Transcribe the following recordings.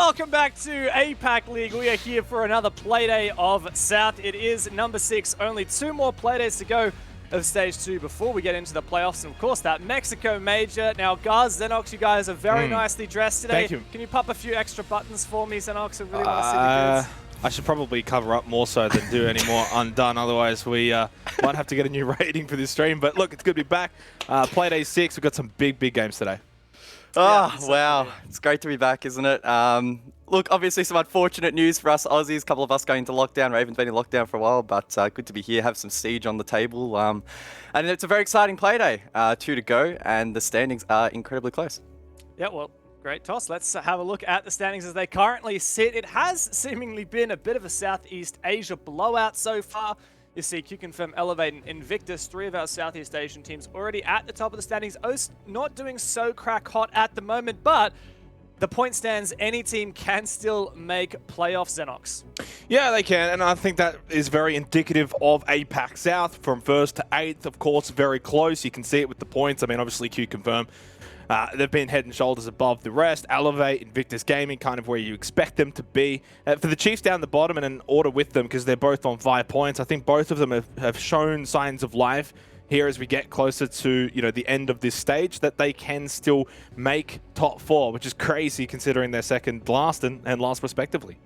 welcome back to APAC League. We are here for another Playday of South. It is number 6. Only 2 more Playdays to go of Stage 2 before we get into the playoffs. And of course, that Mexico Major. Now, Gaz, Xenox, you guys are very nicely dressed today. Thank you. Can you pop a few extra buttons for me, Xenox? I really want to see the goods. I should probably cover up more so than do any more undone. Otherwise, we might have to get a new rating for this stream. But look, it's good to be back. Playday 6. We've got some big games today. Oh, wow. It's great to be back, isn't it? Look, obviously some unfortunate news for us Aussies. A couple of us going into lockdown. Raven's been in lockdown for a while, but good to be here, have some siege on the table. And it's a very exciting Playday. 2 to go, and the standings are incredibly close. Yeah, well, great toss. Let's have a look at the standings as they currently sit. It has seemingly been a bit of a Southeast Asia blowout so far. You see Q-Confirm, Elevate, and Invictus, 3 of our Southeast Asian teams already at the top of the standings. Ost not doing so crack hot at the moment, but the point stands, any team can still make playoffs, Xenox. Yeah, they can, and I think that is very indicative of APAC South from 1st to 8th. Of course, very close. You can see it with the points. I mean, obviously Q-Confirm, they've been head and shoulders above the rest. Elevate, Invictus Gaming, kind of where you expect them to be. For the Chiefs down the bottom and in order with them, because they're both on 5 points, I think both of them have shown signs of life here as we get closer to the end of this stage, that they can still make top 4, which is crazy considering they're second last and last respectively.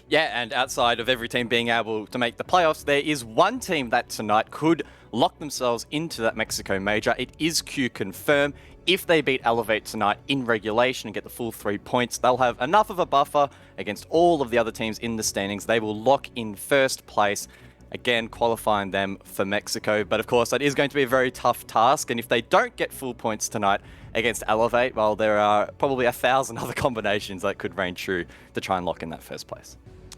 Yeah, and outside of every team being able to make the playoffs, there is one team that tonight could lock themselves into that Mexico Major. It is Q-Confirm. If they beat Elevate tonight in regulation and get the full 3 points, they'll have enough of a buffer against all of the other teams in the standings. They will lock in 1st place, again qualifying them for Mexico. But of course, that is going to be a very tough task. And if they don't get full points tonight against Elevate, well, there are probably 1,000 other combinations that could reign true to try and lock in that 1st place.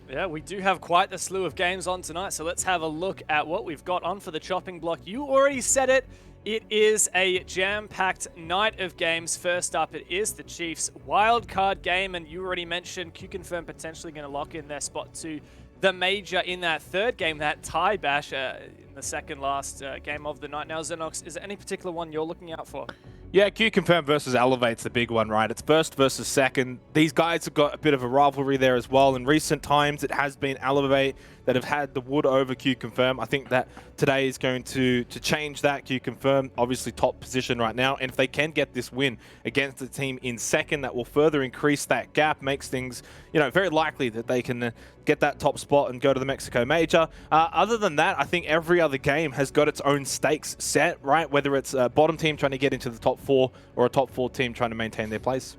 Yeah, we do have quite the slew of games on tonight, so let's have a look at what we've got on for the chopping block. You already said it. It is a jam-packed night of games. First up, it is the Chiefs' wildcard game, and you already mentioned Q-Confirm potentially going to lock in their spot to the Major in that 3rd game, that tie bash in the second last game of the night. Now, Xenox, is there any particular one you're looking out for? Yeah, Q-Confirm versus Elevate's the big one, right? It's 1st versus 2nd. These guys have got a bit of a rivalry there as well. In recent times, it has been Elevate that have had the wood over Q-Confirm. I think that today is going to change that. Q-Confirm, obviously top position right now. And if they can get this win against the team in 2nd, that will further increase that gap, makes things, very likely that they can get that top spot and go to the Mexico Major. Other than that, I think every other game has got its own stakes set, right? Whether it's a bottom team trying to get into the top 4 or a top 4 team trying to maintain their place.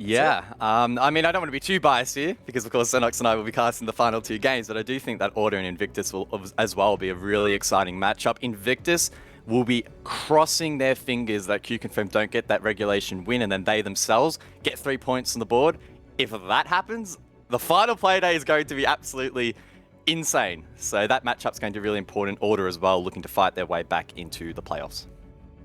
Yeah, I mean, I don't want to be too biased here because, of course, Xenox and I will be casting the final 2 games, but I do think that Order and Invictus will as well be a really exciting matchup. Invictus will be crossing their fingers that Q-Confirm don't get that regulation win and then they themselves get 3 points on the board. If that happens, the final Playday is going to be absolutely insane. So that matchup's going to be really important. Order as well, looking to fight their way back into the playoffs.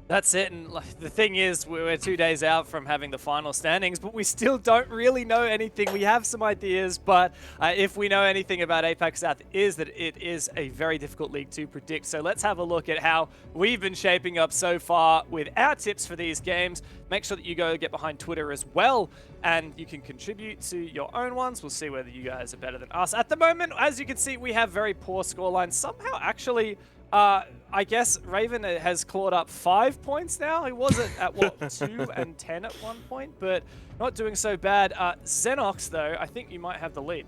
That's it, and the thing is, we're 2 days out from having the final standings, but we still don't really know anything. We have some ideas, but if we know anything about APAC South, is that it is a very difficult league to predict. So let's have a look at how we've been shaping up so far with our tips for these games. Make sure that you go get behind Twitter as well, and you can contribute to your own ones. We'll see whether you guys are better than us. At the moment, as you can see, we have very poor scorelines. Somehow, actually, I guess Raven has clawed up 5 points now. He was at what, 2 and 10 at one point, but not doing so bad. Xenox, though, I think you might have the lead.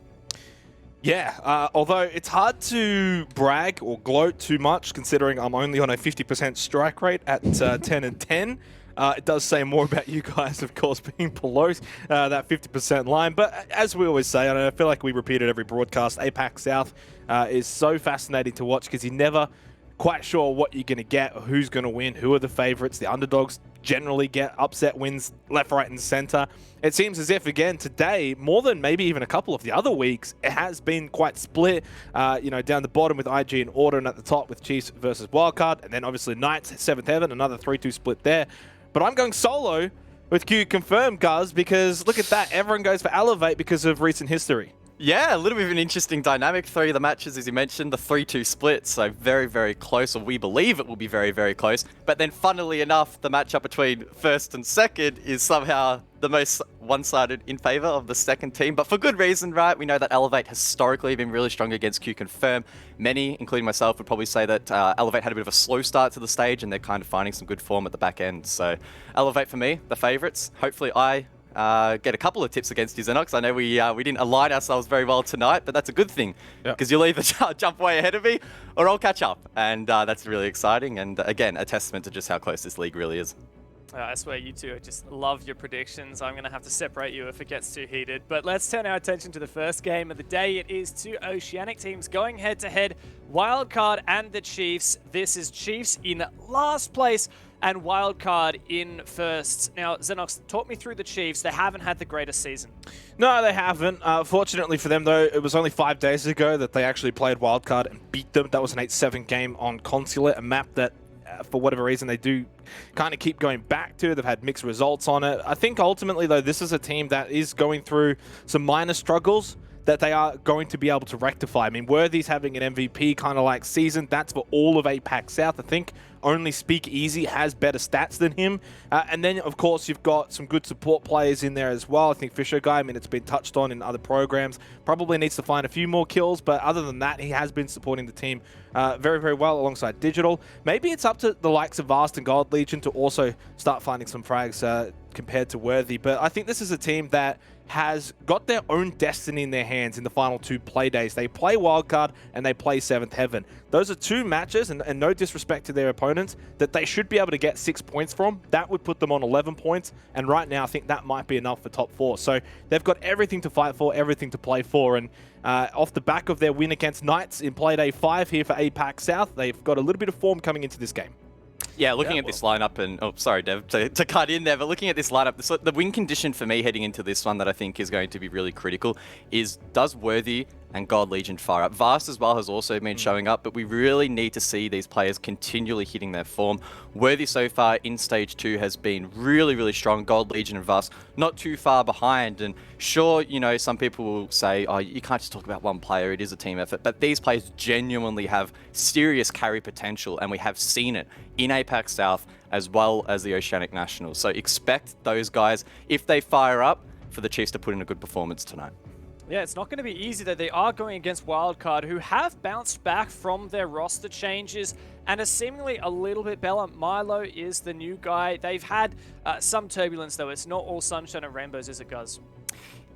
Yeah, although it's hard to brag or gloat too much considering I'm only on a 50% strike rate at 10 and 10. It does say more about you guys, of course, being below that 50% line. But as we always say, and I feel like we repeat it every broadcast, APAC South is so fascinating to watch because you never quite sure what you're going to get, or who's going to win, who are the favorites. The underdogs generally get upset wins left, right, and center. It seems as if, again, today, more than maybe even a couple of the other weeks, it has been quite split, down the bottom with IG and Order, and at the top with Chiefs versus Wildcard, and then obviously Knights, 7th Heaven, another 3-2 split there. But I'm going solo with Q-Confirm, Guz, because look at that. Everyone goes for Elevate because of recent history. Yeah, a little bit of an interesting dynamic. 3 of the matches, as you mentioned, the 3-2 split, so very, very close, or we believe it will be very, very close. But then, funnily enough, the matchup between 1st and 2nd is somehow the most one-sided in favor of the second team, but for good reason, right? We know that Elevate historically been really strong against Q Confirm. Many, including myself, would probably say that Elevate had a bit of a slow start to the stage, and they're kind of finding some good form at the back end. So Elevate for me, the favorites. Hopefully I get a couple of tips against you, Xenox. I know we didn't align ourselves very well tonight, but that's a good thing, because you'll either jump way ahead of me or I'll catch up, and that's really exciting, and again, a testament to just how close this league really is. I swear you two just love your predictions. I'm going to have to separate you if it gets too heated. But let's turn our attention to the first game of the day. It is two Oceanic teams going head-to-head, Wildcard and the Chiefs. This is Chiefs in last place and Wildcard in first. Now, Xenox, talk me through the Chiefs. They haven't had the greatest season. No, they haven't. Fortunately for them, though, it was only 5 days ago that they actually played Wildcard and beat them. That was an 8-7 game on Consulate, a map that for whatever reason they do kind of keep going back to. They've had mixed results on it. I think ultimately, though, this is a team that is going through some minor struggles that they are going to be able to rectify. I mean, Worthy's having an MVP kind of like season. That's for all of APAC South. I think only Speakeasy has better stats than him. And then, of course, you've got some good support players in there as well. I think Fisher Guy, I mean, it's been touched on in other programs. Probably needs to find a few more kills, but other than that, he has been supporting the team very, very well alongside Digital. Maybe it's up to the likes of Vast and God Legion to also start finding some frags compared to Worthy. But I think this is a team that has got their own destiny in their hands in the final two play days. They play Wildcard and they play 7th Heaven. Those are two matches, and no disrespect to their opponents, that they should be able to get 6 points from. That would put them on 11 points, and right now I think that might be enough for top 4. So they've got everything to fight for, everything to play for, and off the back of their win against Knights in Playday 5 here for APAC South, they've got a little bit of form coming into this game. Yeah, looking at this lineup, and oh, sorry, Dev, to cut in there, but looking at this lineup, the win condition for me heading into this one that I think is going to be really critical is, does Worthy and God Legion fire up? Vast as well has also been showing up, but we really need to see these players continually hitting their form. Worthy so far in Stage 2 has been really, really strong. God Legion and Vast not too far behind, and sure, you know, some people will say, oh, you can't just talk about one player, it is a team effort, but these players genuinely have serious carry potential, and we have seen it in APAC South as well as the Oceanic Nationals. So expect those guys, if they fire up, for the Chiefs to put in a good performance tonight. Yeah, it's not going to be easy, though. They are going against Wildcard, who have bounced back from their roster changes and are seemingly a little bit better. Milo is the new guy. They've had some turbulence, though. It's not all sunshine and rainbows, is it, Guz?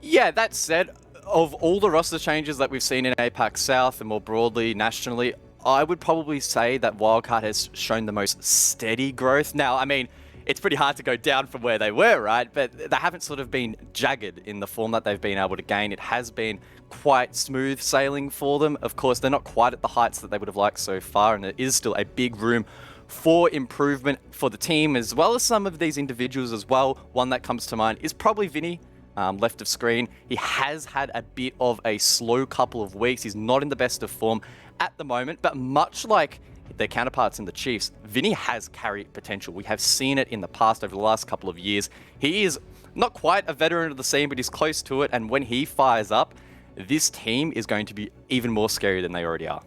Yeah, that said, of all the roster changes that we've seen in APAC South and more broadly nationally, I would probably say that Wildcard has shown the most steady growth. Now, I mean, it's pretty hard to go down from where they were, right? But they haven't sort of been jagged in the form that they've been able to gain. It has been quite smooth sailing for them. Of course, they're not quite at the heights that they would have liked so far, and there is still a big room for improvement for the team, as well as some of these individuals as well. One that comes to mind is probably Vinny, left of screen. He has had a bit of a slow couple of weeks. He's not in the best of form at the moment, but much like their counterparts in the Chiefs, Vinny has carry potential. We have seen it in the past over the last couple of years. He is not quite a veteran of the scene, but he's close to it, and when he fires up, this team is going to be even more scary than they already are.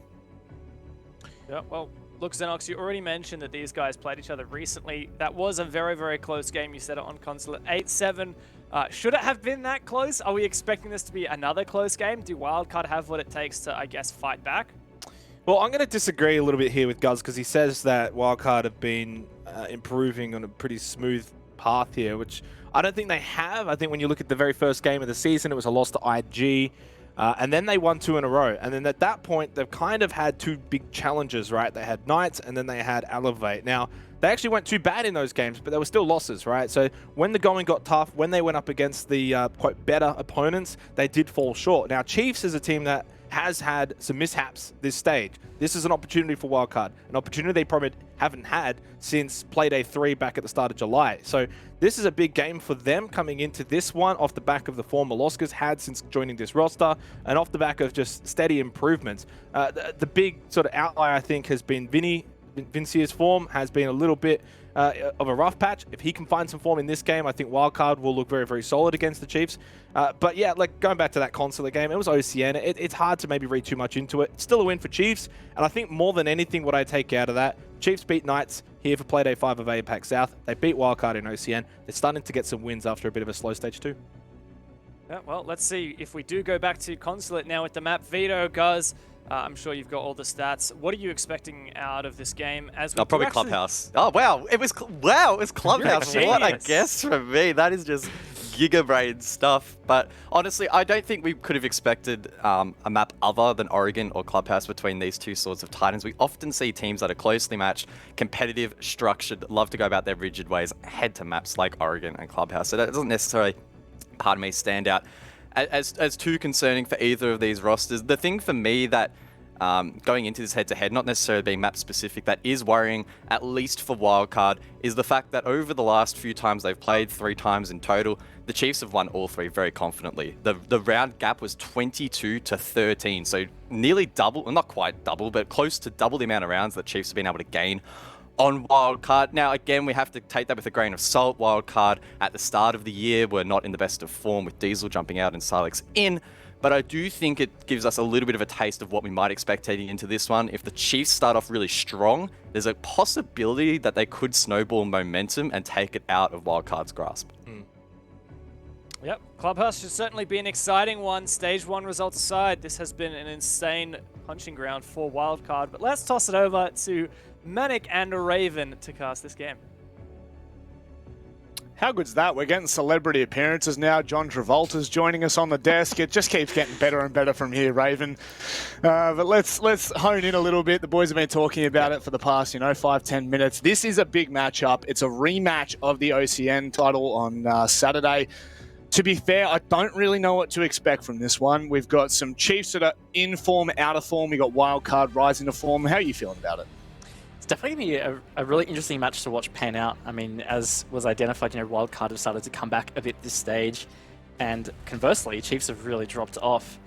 Yeah, well, look, Xenox, you already mentioned that these guys played each other recently. That was a very, very close game. You said it on Consulate, 8-7. Should it have been that close? Are we expecting this to be another close game? Do Wildcard have what it takes to, I guess, fight back? Well, I'm going to disagree a little bit here with Guz, because he says that Wildcard have been improving on a pretty smooth path here, which I don't think they have. I think when you look at the very first game of the season, it was a loss to IG, and then they won 2 in a row. And then at that point, they've kind of had 2 big challenges, right? They had Knights, and then they had Elevate. Now, they actually weren't too bad in those games, but they were still losses, right? So when the going got tough, when they went up against the quite better opponents, they did fall short. Now, Chiefs is a team that has had some mishaps this stage. This is an opportunity for Wildcard, an opportunity they probably haven't had since Playday 3 back at the start of July. So this is a big game for them coming into this one off the back of the form Moloskas had since joining this roster, and off the back of just steady improvements. The big sort of outlier, I think, has been Vinny. Vincia's form has been a little bit of a rough patch. If he can find some form in this game, I think Wildcard will look very, very solid against the Chiefs. But yeah, like going back to that Consulate game, it was Oceania. It's hard to maybe read too much into it. It's still a win for Chiefs, and I think more than anything what I take out of that, Chiefs beat Knights here for Playday 5 of APAC South. They beat Wildcard in OCN. They're starting to get some wins after a bit of a slow stage 2. Yeah, well, let's see if we do go back to Consulate now with the map. Vito, Guz, I'm sure you've got all the stats. What are you expecting out of this game? As we probably Clubhouse. Oh wow, it was Clubhouse. What a guess from me. That is just gigabrain stuff. But honestly, I don't think we could have expected a map other than Oregon or Clubhouse between these two sorts of titans. We often see teams that are closely matched, competitive, structured, love to go about their rigid ways, head to maps like Oregon and Clubhouse. So that doesn't necessarily, pardon me, stand out as too concerning for either of these rosters. The thing for me that going into this head-to-head, not necessarily being map-specific, that is worrying, at least for Wildcard, is the fact that over the last few times they've played, 3 times in total, the Chiefs have won all 3 very confidently. The round gap was 22 to 13, so nearly double, well, not quite double, but close to double the amount of rounds that Chiefs have been able to gain on Wildcard. Now, again, we have to take that with a grain of salt. Wildcard, at the start of the year, were not in the best of form with Diesel jumping out and Silex in. But I do think it gives us a little bit of a taste of what we might expect heading into this one. If the Chiefs start off really strong, there's a possibility that they could snowball momentum and take it out of Wildcard's grasp. Yep, Clubhouse should certainly be an exciting one. Stage 1 results aside, this has been an insane punching ground for Wildcard. But let's toss it over to Manic and Raven to cast this game. How good's that? We're getting celebrity appearances now. John Travolta's joining us on the desk. It just keeps getting better and better from here, Raven. But let's hone in a little bit. The boys have been talking about it for the past, 5-10 minutes. This is a big matchup. It's a rematch of the OCN title on Saturday. To be fair, I don't really know what to expect from this one. We've got some Chiefs that are in form, out of form. We've got Wildcard rising to form. How are you feeling about it? It's definitely going to be a really interesting match to watch pan out. I mean, as was identified, Wildcard have started to come back a bit this stage, and conversely, Chiefs have really dropped off.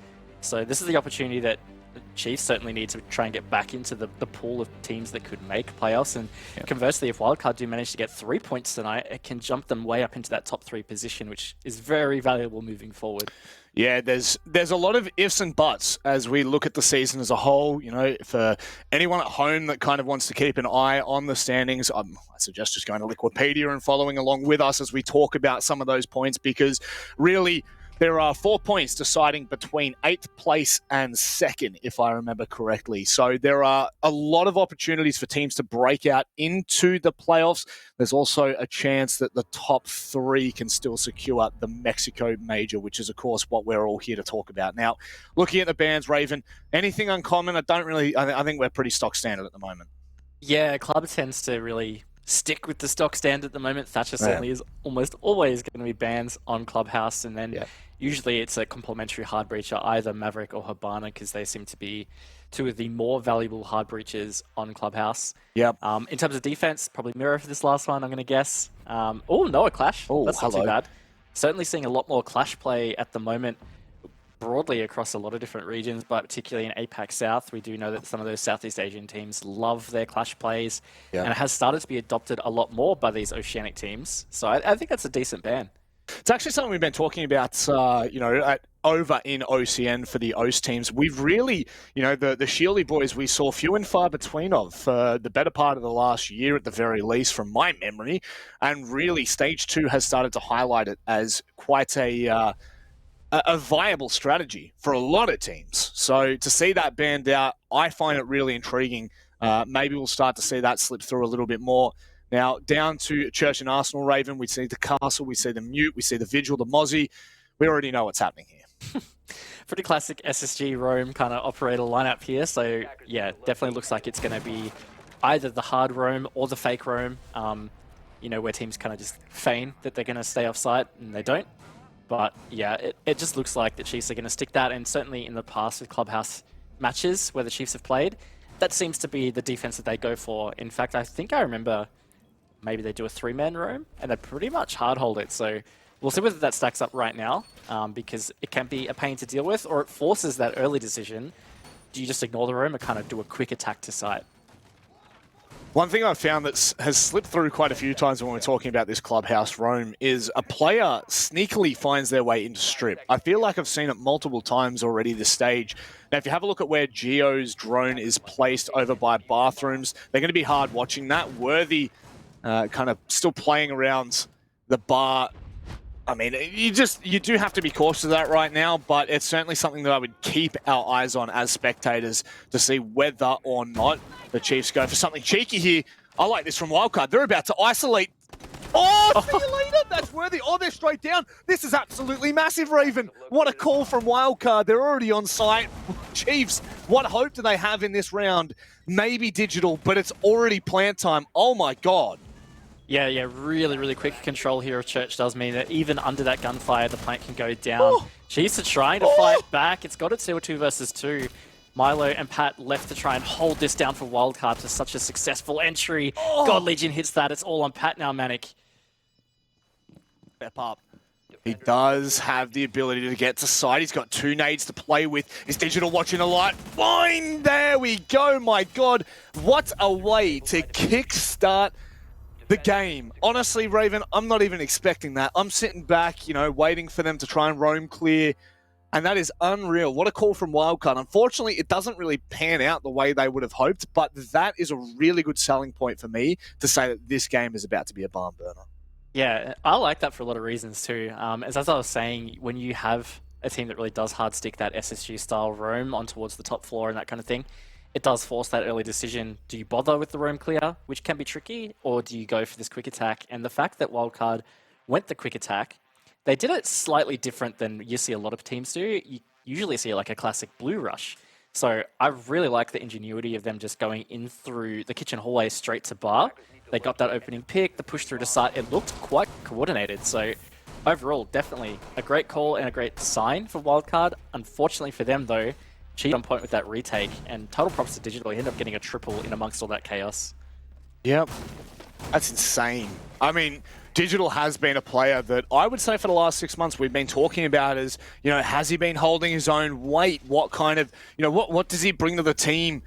So this is the opportunity that the Chiefs certainly need to try and get back into the pool of teams that could make playoffs. And conversely, if Wildcard do manage to get 3 points tonight, it can jump them way up into that top 3 position, which is very valuable moving forward. Yeah, there's a lot of ifs and buts as we look at the season as a whole. For anyone at home that kind of wants to keep an eye on the standings, I suggest just going to Wikipedia and following along with us as we talk about some of those points, because really there are 4 points deciding between 8th place and 2nd, if I remember correctly. So there are a lot of opportunities for teams to break out into the playoffs. There's also a chance that the top 3 can still secure the Mexico Major, which is, of course, what we're all here to talk about. Now, looking at the bands, Raven, anything uncommon? I think we're pretty stock standard at the moment. Yeah, Club tends to really stick with the stock standard at the moment. Thatcher certainly is almost always going to be bans on Clubhouse, and then usually it's a complementary hard breacher, either Maverick or Habana, because they seem to be 2 of the more valuable hard breachers on Clubhouse. Yep. In terms of defense, probably Mirror for this last one, I'm going to guess. A Clash. Oh, that's not too bad. Certainly seeing a lot more Clash play at the moment, broadly across a lot of different regions, but particularly in APAC South. We do know that some of those Southeast Asian teams love their Clash plays, and it has started to be adopted a lot more by these Oceanic teams. So I think that's a decent ban. It's actually something we've been talking about, over in OCN for the OS teams. We've really, the Shieldy boys we saw few and far between of for the better part of the last year at the very least, from my memory. And really, Stage 2 has started to highlight it as quite a viable strategy for a lot of teams. So to see that banned out, I find it really intriguing. Maybe we'll start to see that slip through a little bit more. Now, down to Church and Arsenal, Raven, we see the Castle, we see the Mute, we see the Vigil, the Mozzie. We already know what's happening here. Pretty classic SSG Roam kind of operator lineup here. So, yeah, definitely looks like it's going to be either the hard roam or the fake roam, where teams kind of just feign that they're going to stay off site and they don't. But, yeah, it just looks like the Chiefs are going to stick that. And certainly in the past with Clubhouse matches where the Chiefs have played, that seems to be the defense that they go for. In fact, I think I remember maybe they do a 3-man roam and they pretty much hard hold it. So we'll see whether that stacks up right now, because it can be a pain to deal with, or it forces that early decision. Do you just ignore the roam or kind of do a quick attack to site? One thing I've found that has slipped through quite a few times when we're talking about this clubhouse roam is a player sneakily finds their way into strip. I feel like I've seen it multiple times already this stage. Now, if you have a look at where Geo's drone is placed over by bathrooms, they're going to be hard watching that. Worthy kind of still playing around the bar. I mean, you do have to be cautious of that right now, but it's certainly something that I would keep our eyes on as spectators to see whether or not the Chiefs go for something cheeky here. I like this from Wildcard. They're about to isolate. Oh, see you later. That's Worthy. Oh, they're straight down. This is absolutely massive, Raven. What a call from Wildcard. They're already on site. Chiefs, what hope do they have in this round? Maybe digital, but it's already plant time. Oh, my God. Yeah, really quick control here of Church does mean that even under that gunfire, the plant can go down. Oh. Chiefs are trying to fight back. It's got a 2 versus 2. Milo and Pat left to try and hold this down for Wildcard to such a successful entry. God Legion hits that. It's all on Pat now, Manic. Step up. He does have the ability to get to side. He's got 2 nades to play with. Is Digital watching a light? Fine, there we go. My God, what a way to kickstart the game. Honestly, Raven, I'm not even expecting that. I'm sitting back, waiting for them to try and roam clear. And that is unreal. What a call from Wildcard. Unfortunately, it doesn't really pan out the way they would have hoped, but that is a really good selling point for me to say that this game is about to be a barn burner. Yeah, I like that for a lot of reasons too. As I was saying, when you have a team that really does hard stick that SSG style roam on towards the top floor and that kind of thing, it does force that early decision. Do you bother with the roam clear, which can be tricky, or do you go for this quick attack? And the fact that Wildcard went the quick attack, they did it slightly different than you see a lot of teams do. You usually see like a classic blue rush. So I really like the ingenuity of them just going in through the kitchen hallway straight to bar. They got that opening pick, the push through to site. It looked quite coordinated. So overall, definitely a great call and a great sign for Wildcard. Unfortunately for them though, cheat on point with that retake, and total props to Digital. He ended up getting a triple in amongst all that chaos. Yep. That's insane. I mean, Digital has been a player that I would say for the last 6 months we've been talking about as, has he been holding his own weight? What kind of, what does he bring to the team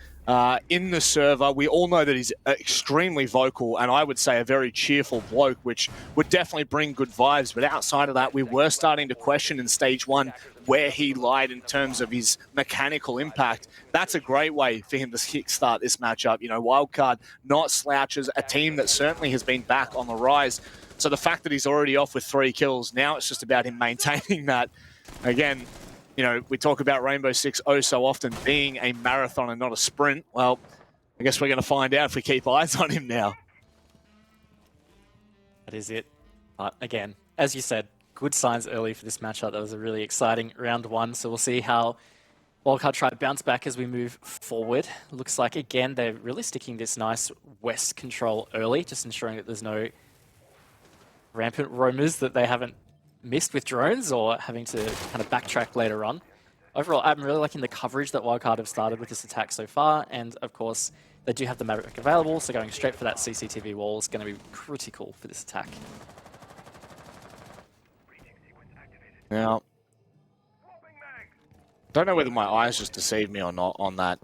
in the server? We all know that he's extremely vocal and I would say a very cheerful bloke, which would definitely bring good vibes. But outside of that, we were starting to question in stage 1 where he lied in terms of his mechanical impact. That's a great way for him to kickstart this matchup. Wildcard, not slouches, a team that certainly has been back on the rise. So the fact that he's already off with 3 kills, now it's just about him maintaining that. Again, we talk about Rainbow Six so often being a marathon and not a sprint. Well, I guess we're going to find out if we keep eyes on him now. That is it. But again, as you said, good signs early for this matchup. That was a really exciting round 1. So we'll see how Wildcard try to bounce back as we move forward. Looks like, again, they're really sticking this nice west control early, just ensuring that there's no rampant roamers that they haven't missed with drones or having to kind of backtrack later on. Overall, I'm really liking the coverage that Wildcard have started with this attack so far, and of course, they do have the Maverick available, so going straight for that CCTV wall is going to be critical for this attack. Now, don't know whether my eyes just deceived me or not on that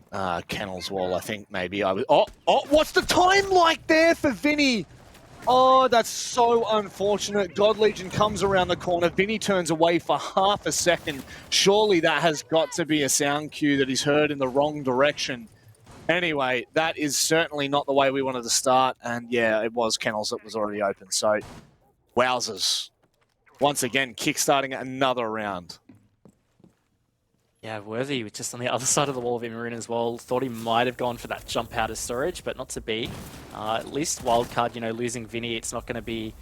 Kennels wall. I think maybe I was... Oh, what's the time like there for Vinny? Oh, that's so unfortunate. God Legion comes around the corner. Vinny turns away for half a second. Surely that has got to be a sound cue that he's heard in the wrong direction. Anyway, that is certainly not the way we wanted to start. And yeah, it was Kennels that was already open. So, wowzers. Once again, kickstarting another round. Yeah, Worthy was just on the other side of the wall of Immarin as well. Thought he might have gone for that jump out of storage, but not to be. At least Wildcard, losing Vinny, it's not going to be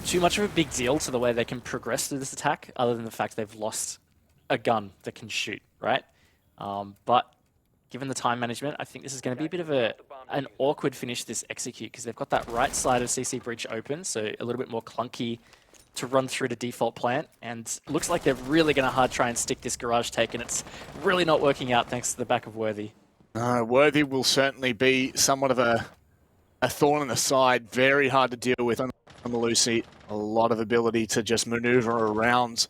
too much of a big deal to the way they can progress through this attack, other than the fact they've lost a gun that can shoot, right? But given the time management, I think this is going to be a bit of an awkward finish this execute, because they've got that right side of CC Breach open, so a little bit more clunky to run through to default plant, and looks like they're really going to hard try and stick this garage take, and it's really not working out thanks to the back of Worthy. Worthy will certainly be somewhat of a thorn in the side, very hard to deal with on the loose seat. A lot of ability to just maneuver around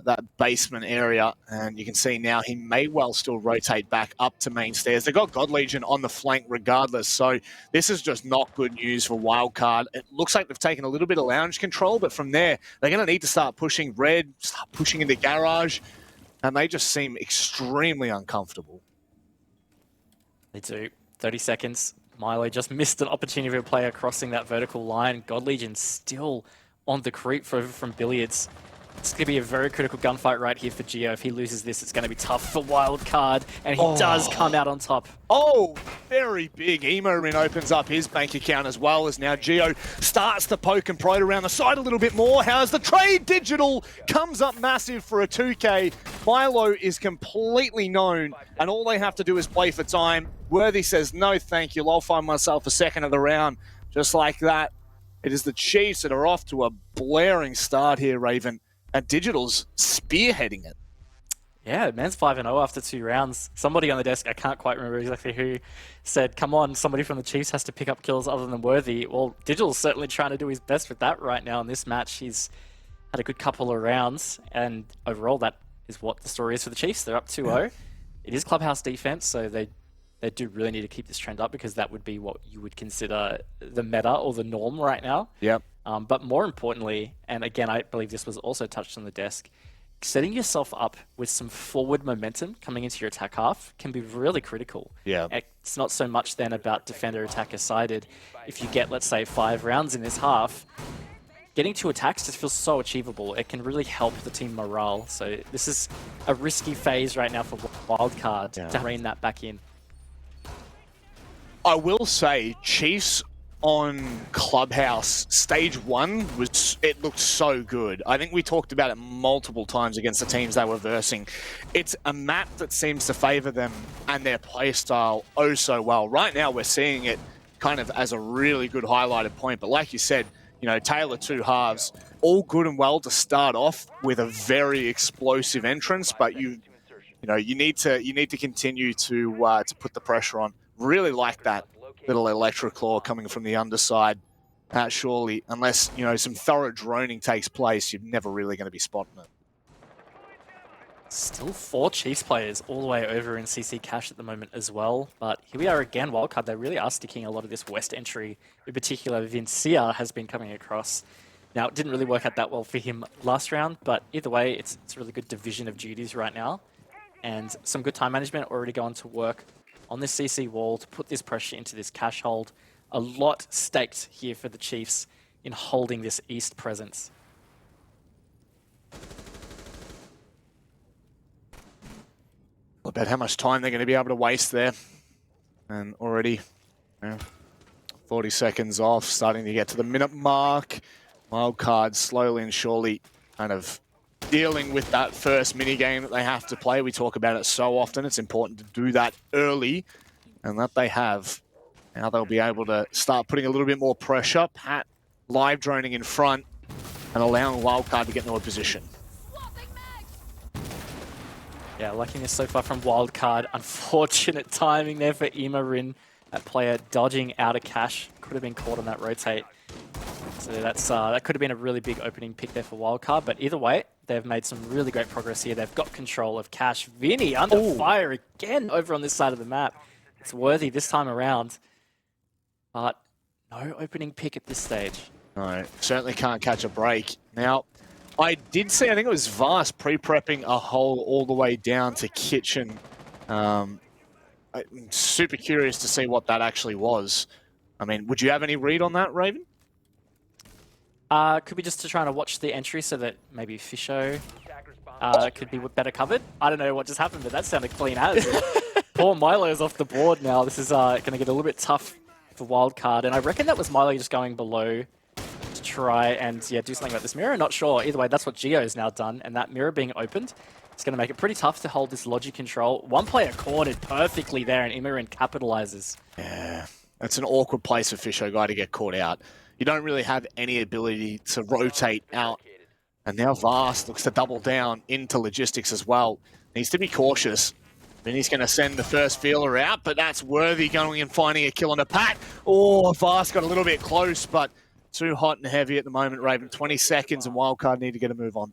that basement area, and you can see now he may well still rotate back up to main stairs. They've got God Legion on the flank regardless, so this is just not good news for Wildcard. It looks like they've taken a little bit of lounge control, but from there, they're going to need to start pushing red, start pushing into garage, and they just seem extremely uncomfortable. They do. 30 seconds. Milo just missed an opportunity for a player crossing that vertical line. God Legion still on the creep from Billiards. It's going to be a very critical gunfight right here for Geo. If he loses this, it's going to be tough for Wildcard, and he does come out on top. Oh, very big. Emorin opens up his bank account as well as now Geo starts to poke and prod around the side a little bit more. How's the trade? Digital comes up massive for a 2K. Milo is completely known, and all they have to do is play for time. Worthy says, no, thank you. I'll find myself a second of the round. Just like that. It is the Chiefs that are off to a blaring start here, Raven. And Digital's spearheading it. Yeah, man's 5-0 after 2 rounds. Somebody on the desk, I can't quite remember exactly who, said, come on, somebody from the Chiefs has to pick up kills other than Worthy. Well, Digital's certainly trying to do his best with that right now in this match. He's had a good couple of rounds, and overall that is what the story is for the Chiefs. They're up 2-0. Yeah. It is clubhouse defense, so they do really need to keep this trend up, because that would be what you would consider the meta or the norm right now. Yep. But more importantly, and again, I believe this was also touched on the desk, setting yourself up with some forward momentum coming into your attack half can be really critical. Yeah. It's not so much then about defender-attacker sided. If you get, let's say, 5 rounds in this half, getting 2 attacks just feels so achievable. It can really help the team morale. So this is a risky phase right now for Wildcard to rein that back in. I will say, Chiefs on Clubhouse Stage 1 it looked so good. I think we talked about it multiple times against the teams they were versing. It's a map that seems to favor them and their playstyle oh so well. Right now we're seeing it kind of as a really good highlighted point, but like you said, you know, tale of 2 halves, all good and well to start off with a very explosive entrance, but you need to continue to put the pressure on. Really like that little electric claw coming from the underside. Surely, unless, you know, some thorough droning takes place, you're never really going to be spotting it. Still 4 Chiefs players all the way over in CC Cash at the moment as well. But here we are again, Wildcard. They really are sticking a lot of this west entry. In particular, Vincia has been coming across. Now, it didn't really work out that well for him last round, but either way, it's a really good division of duties right now. And some good time management already going to work on this CC wall to put this pressure into this cash hold. A lot staked here for the Chiefs in holding this east presence. About how much time they're going to be able to waste there. And already 40 seconds off, starting to get to the minute mark. Wildcard slowly and surely kind of dealing with that first mini game that they have to play. We talk about it so often. It's important to do that early, and that they have. Now they'll be able to start putting a little bit more pressure. Pat live droning in front and allowing Wildcard to get into a position. Yeah, liking this so far from Wildcard. Unfortunate timing there for Emorin. That player dodging out of cash. Could have been caught on that rotate. So that could have been a really big opening pick there for Wildcard. But either way, they've made some really great progress here. They've got control of cash. Vinny under fire again over on this side of the map. It's Worthy this time around. But no opening pick at this stage. No, certainly can't catch a break. Now, I did see, I think it was Vast pre-prepping a hole all the way down to Kitchen. I'm super curious to see what that actually was. I mean, would you have any read on that, Raven? Could be just to try to watch the entry so that maybe Fisho could be better covered. I don't know what just happened, but that sounded clean as. Poor Milo's off the board now. This is going to get a little bit tough for Wildcard, and I reckon that was Milo just going below to try and do something about this mirror. Not sure. Either way, that's what Geo's now done, and that mirror being opened, it's going to make it pretty tough to hold this logic control. One player cornered perfectly there, and Emorin capitalizes. Yeah, that's an awkward place for Fisho guy to get caught out. You don't really have any ability to rotate out. And now Vast looks to double down into logistics as well. Needs to be cautious. Then he's going to send the first feeler out, but that's Worthy going and finding a kill on a Pat. Oh, Vast got a little bit close, but too hot and heavy at the moment, Raven. 20 seconds and Wildcard need to get a move on.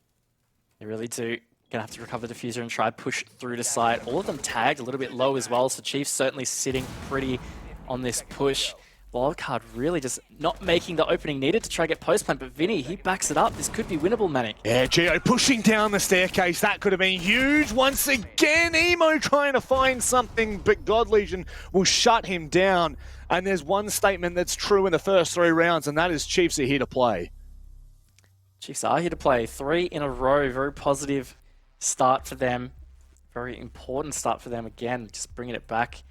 They really do. Gonna have to recover the diffuser and try push through the side. All of them tagged a little bit low as well, so Chiefs certainly sitting pretty on this push. Wildcard really just not making the opening needed to try to get post plant, but Vinny, he backs it up. This could be winnable, Manic. Yeah, Gio pushing down the staircase. That could have been huge. Once again, Emo trying to find something, but God Legion will shut him down. And there's one statement that's true in the first 3 rounds, and that is Chiefs are here to play. Chiefs are here to play 3 in a row. Very positive start for them. Very important start for them again. Just bringing it back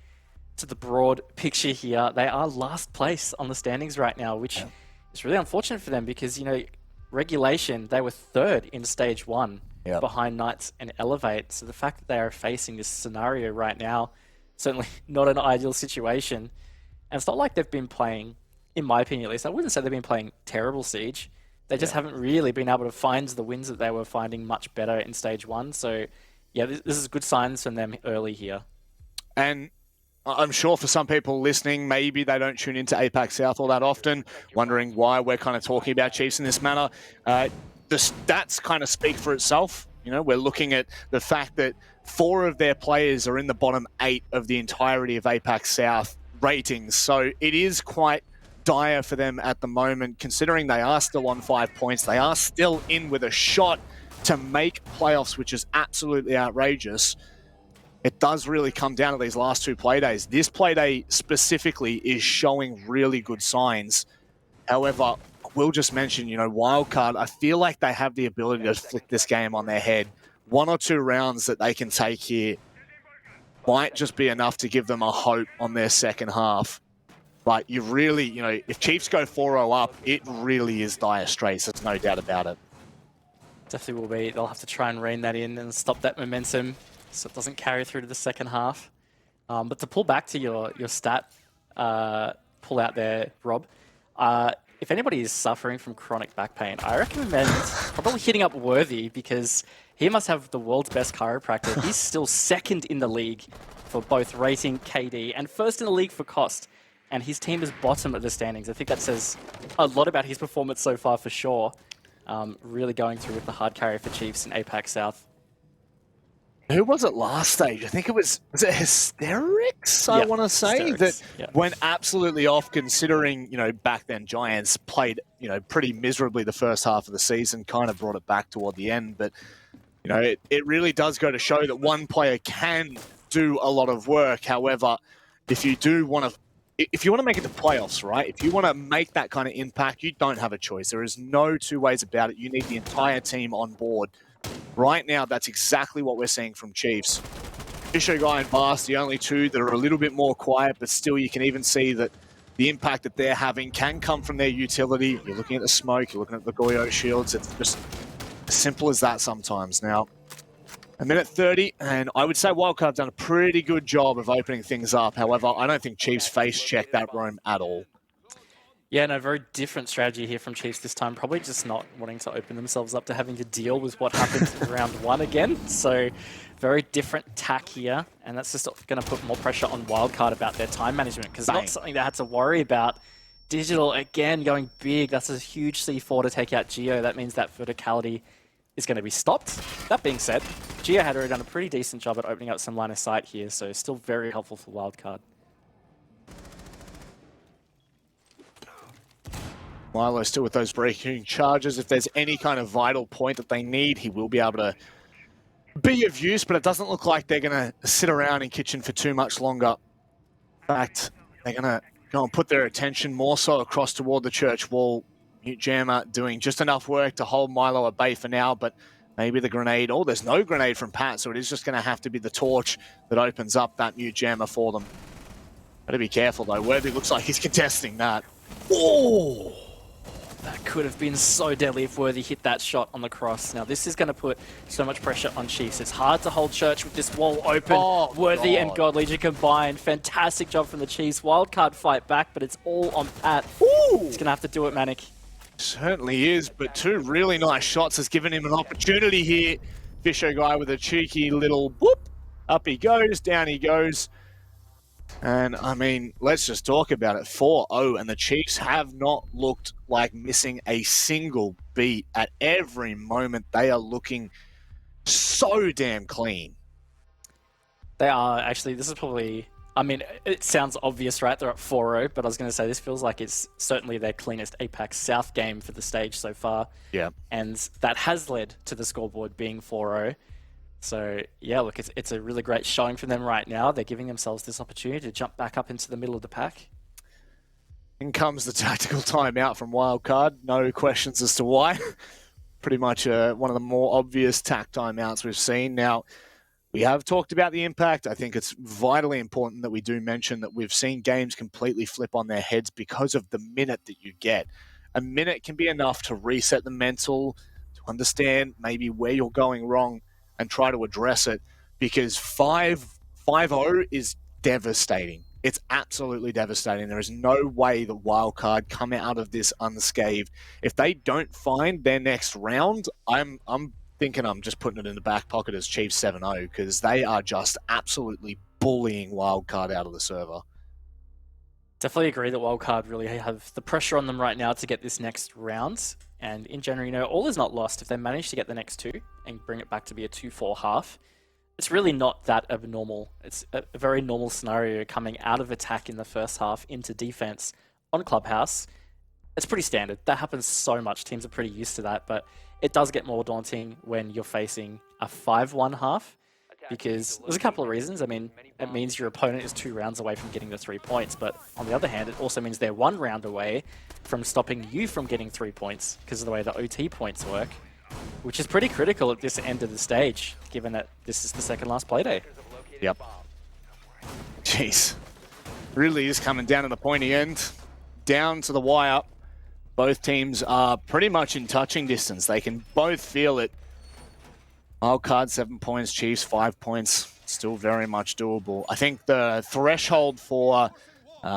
to the broad picture here. They are last place on the standings right now, which is really unfortunate for them because, you know, regulation, they were 3rd in stage 1 behind Knights and Elevate. So the fact that they are facing this scenario right now, certainly not an ideal situation. And it's not like they've been playing, in my opinion at least, I wouldn't say they've been playing terrible Siege. They just haven't really been able to find the wins that they were finding much better in stage 1. So yeah, this is good signs from them early here. And I'm sure for some people listening, maybe they don't tune into APAC South all that often, wondering why we're kind of talking about Chiefs in this manner. The stats kind of speak for itself. You know, we're looking at the fact that 4 of their players are in the bottom 8 of the entirety of APAC South ratings. So it is quite dire for them at the moment, considering they are still on 5 points. They are still in with a shot to make playoffs, which is absolutely outrageous. It does really come down to these last 2 playdays. This playday specifically is showing really good signs. However, we'll just mention, you know, Wildcard, I feel like they have the ability to flick this game on their head. 1 or 2 rounds that they can take here might just be enough to give them a hope on their second half. But you really, you know, if Chiefs go 4-0 up, it really is dire straits. There's no doubt about it. Definitely will be. They'll have to try and rein that in and stop that momentum so it doesn't carry through to the second half. But to pull back to your stat pull out there, Rob, if anybody is suffering from chronic back pain, I recommend probably hitting up Worthy because he must have the world's best chiropractor. He's still 2nd in the league for both rating, KD, and 1st in the league for cost. And his team is bottom of the standings. I think that says a lot about his performance so far for sure. Really going through with the hard carry for Chiefs in APAC South. Who was it last stage? I think it was it Hysterics, I want to say, Hysterics. that went absolutely off considering, you know, back then Giants played, you know, pretty miserably the first half of the season, kind of brought it back toward the end. But, you know, it really does go to show that one player can do a lot of work. However, if you want to make it to playoffs, right? If you want to make that kind of impact, you don't have a choice. There is no 2 ways about it. You need the entire team on board. Right now, that's exactly what we're seeing from Chiefs. Fisher Guy and Bass, the only 2 that are a little bit more quiet, but still you can even see that the impact that they're having can come from their utility. You're looking at the smoke, you're looking at the Goyo shields. It's just as simple as that sometimes. Now, 1:30, and I would say Wildcard have done a pretty good job of opening things up. However, I don't think Chiefs face check that roam at all. Yeah, no, very different strategy here from Chiefs this time. Probably just not wanting to open themselves up to having to deal with what happened in round 1 again. So very different tack here. And that's just going to put more pressure on Wildcard about their time management because it's not something they had to worry about. Digital, again, going big. That's a huge C4 to take out Geo. That means that verticality is going to be stopped. That being said, Geo had already done a pretty decent job at opening up some line of sight here. So still very helpful for Wildcard. Milo still with those breaking charges. If there's any kind of vital point that they need, he will be able to be of use, but it doesn't look like they're going to sit around in kitchen for too much longer. In fact, they're going to go and put their attention more so across toward the church wall. Mute Jammer doing just enough work to hold Milo at bay for now, but maybe the grenade. Oh, there's no grenade from Pat, so it is just going to have to be the torch that opens up that Mute Jammer for them. Gotta be careful though. Worthy looks like he's contesting that. Oh! That could have been so deadly if Worthy hit that shot on the cross. Now, this is going to put so much pressure on Chiefs. It's hard to hold Church with this wall open. Oh, Worthy and God Legion combined. Fantastic job from the Chiefs. Wildcard fight back, but it's all on Pat. Ooh. He's going to have to do it, Manic. Certainly is, but 2 really nice shots has given him an opportunity here. Fisher Guy with a cheeky little whoop. Up he goes, down he goes. And, I mean, let's just talk about it. 4-0, and the Chiefs have not looked like missing a single beat. At every moment, they are looking so damn clean. They are actually. This is probably. I mean, it sounds obvious, right? They're up 4-0, but I was going to say this feels like it's certainly their cleanest APAC South game for the stage so far. Yeah. And that has led to the scoreboard being 4-0. So, yeah, look, it's a really great showing from them right now. They're giving themselves this opportunity to jump back up into the middle of the pack. In comes the tactical timeout from Wildcard. No questions as to why. Pretty much one of the more obvious tack timeouts we've seen. Now, we have talked about the impact. I think it's vitally important that we do mention that we've seen games completely flip on their heads because of the minute that you get. A minute can be enough to reset the mental, to understand maybe where you're going wrong and try to address it, because 5-0 is devastating. It's absolutely devastating. There is no way that Wildcard come out of this unscathed. If they don't find their next round, I'm thinking I'm just putting it in the back pocket as Chiefs 7-0, because they are just absolutely bullying Wildcard out of the server. Definitely agree that Wildcard really have the pressure on them right now to get this next round. And in general, you know, all is not lost if they manage to get the next two and bring it back to be a 2-4 half. It's really not that abnormal. It's a very normal scenario coming out of attack in the first half into defense on Clubhouse. It's pretty standard. That happens so much. Teams are pretty used to that, but it does get more daunting when you're facing a 5-1 half, because there's a couple of reasons. I mean, it means your opponent is 2 rounds away from getting the 3 points, but on the other hand, it also means they're 1 round away from stopping you from getting 3 points because of the way the OT points work, which is pretty critical at this end of the stage, given that this is the second last Playday. Yep. Jeez. Really is coming down to the pointy end, down to the wire. Both teams are pretty much in touching distance. They can both feel it. Wildcard 7 points, Chiefs 5 points. Still very much doable. I think the threshold for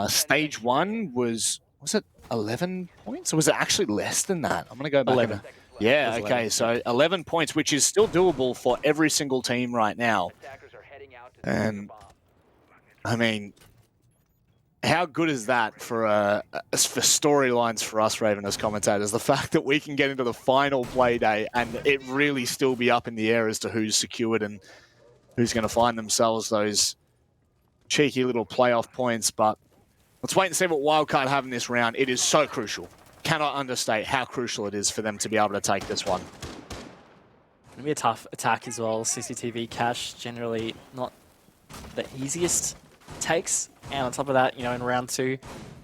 stage 1 was it 11 points? Or was it actually less than that? I'm going to go back. 11. Yeah, okay, so 11 points, which is still doable for every single team right now. And, I mean, how good is that for storylines for us, Raven, as commentators? The fact that we can get into the final play day and it really still be up in the air as to who's secured and who's going to find themselves those cheeky little playoff points. But let's wait and see what Wildcard have in this round. It is so crucial. Cannot understate how crucial it is for them to be able to take this one. It'll be a tough attack as well. CCTV cash, generally not the easiest takes. And on top of that, you know, in round 2,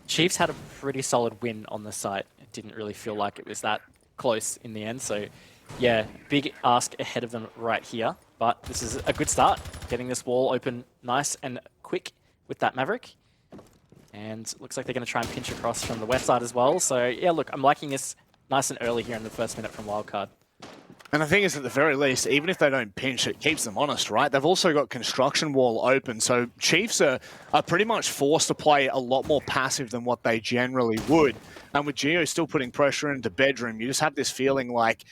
Chiefs had a pretty solid win on the site. It didn't really feel like it was that close in the end. So, yeah, big ask ahead of them right here. But this is a good start, getting this wall open nice and quick with that Maverick. And looks like they're going to try and pinch across from the west side as well. So, yeah, look, I'm liking this nice and early here in the first minute from Wildcard. And the thing is, at the very least, even if they don't pinch, it keeps them honest, right? They've also got construction wall open, so Chiefs are pretty much forced to play a lot more passive than what they generally would. And with Geo still putting pressure into bedroom, you just have this feeling like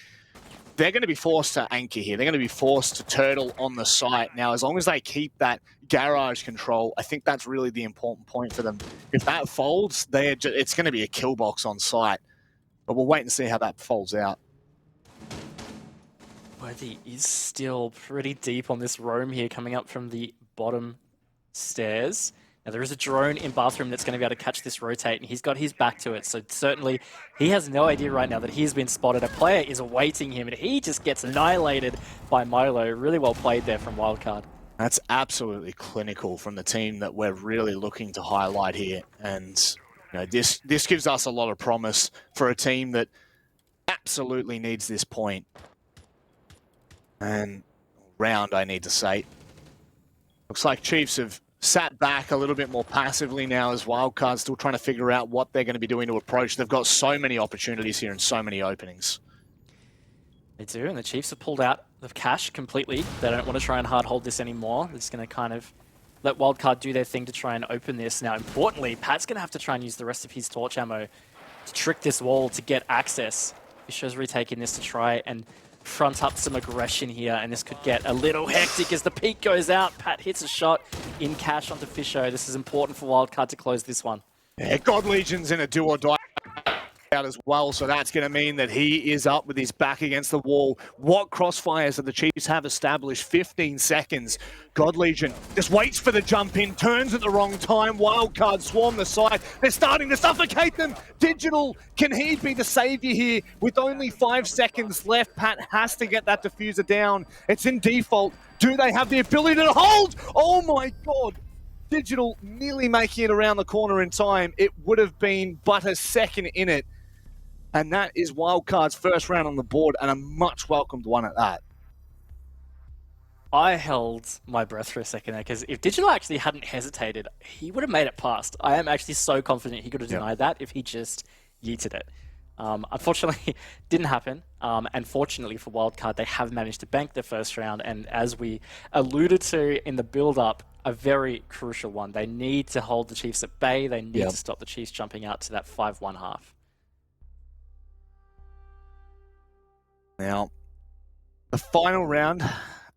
they're going to be forced to anchor here. They're going to be forced to turtle on the site. Now, as long as they keep that garage control, I think that's really the important point for them. If that folds, it's going to be a kill box on site. But we'll wait and see how that folds out. Worthy is still pretty deep on this roam here, coming up from the bottom stairs. Now, there is a drone in bathroom that's going to be able to catch this rotate, and he's got his back to it. So certainly, he has no idea right now that he's been spotted. A player is awaiting him, and he just gets annihilated by Milo. Really well played there from Wildcard. That's absolutely clinical from the team that we're really looking to highlight here. And you know, this gives us a lot of promise for a team that absolutely needs this point. And round, I need to say. Looks like Chiefs have sat back a little bit more passively now as Wildcard's still trying to figure out what they're going to be doing to approach. They've got so many opportunities here and so many openings. They do, and the Chiefs have pulled out the cash completely. They don't want to try and hard hold this anymore. They're just going to kind of let Wildcard do their thing to try and open this. Now, importantly, Pat's going to have to try and use the rest of his torch ammo to trick this wall to get access. Fisher's retaking this to try and front up some aggression here, and this could get a little hectic as the peak goes out. Pat hits a shot in cash onto Fisher. This is important for Wildcard to close this one. Yeah, God Legion's in a do or die. out as well, so that's going to mean that he is up with his back against the wall. What crossfires that the Chiefs have established? 15 seconds. God Legion just waits for the jump in, turns at the wrong time. Wildcard swarm the side. They're starting to suffocate them. Digital, can he be the savior here? With only 5 seconds left, Pat has to get that diffuser down. It's in default. Do they have the ability to hold? Oh my God. Digital nearly making it around the corner in time. It would have been but a second in it. And that is Wildcard's first round on the board, and a much welcomed one at that. I held my breath for a second there, because if Digital actually hadn't hesitated, he would have made it past. I am actually so confident he could have denied that if he just yeeted it. Unfortunately, didn't happen. And fortunately for Wildcard, they have managed to bank the first round. And as we alluded to in the build-up, a very crucial one. They need to hold the Chiefs at bay. They need to stop the Chiefs jumping out to that 5-1 half. Now, the final round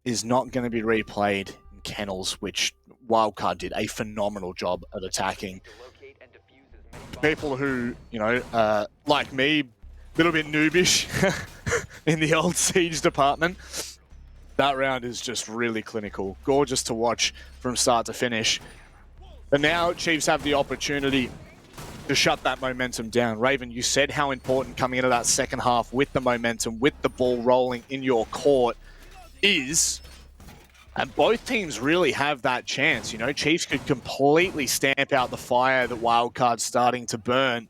is not going to be replayed in Kennels, which Wildcard did a phenomenal job at attacking. People who, like me, a little bit noobish in the old Siege department, that round is just really clinical. Gorgeous to watch from start to finish. But now Chiefs have the opportunity to shut that momentum down. Raven, you said how important coming into that second half with the momentum, with the ball rolling in your court is. And both teams really have that chance. Chiefs could completely stamp out the fire that Wildcard's starting to burn.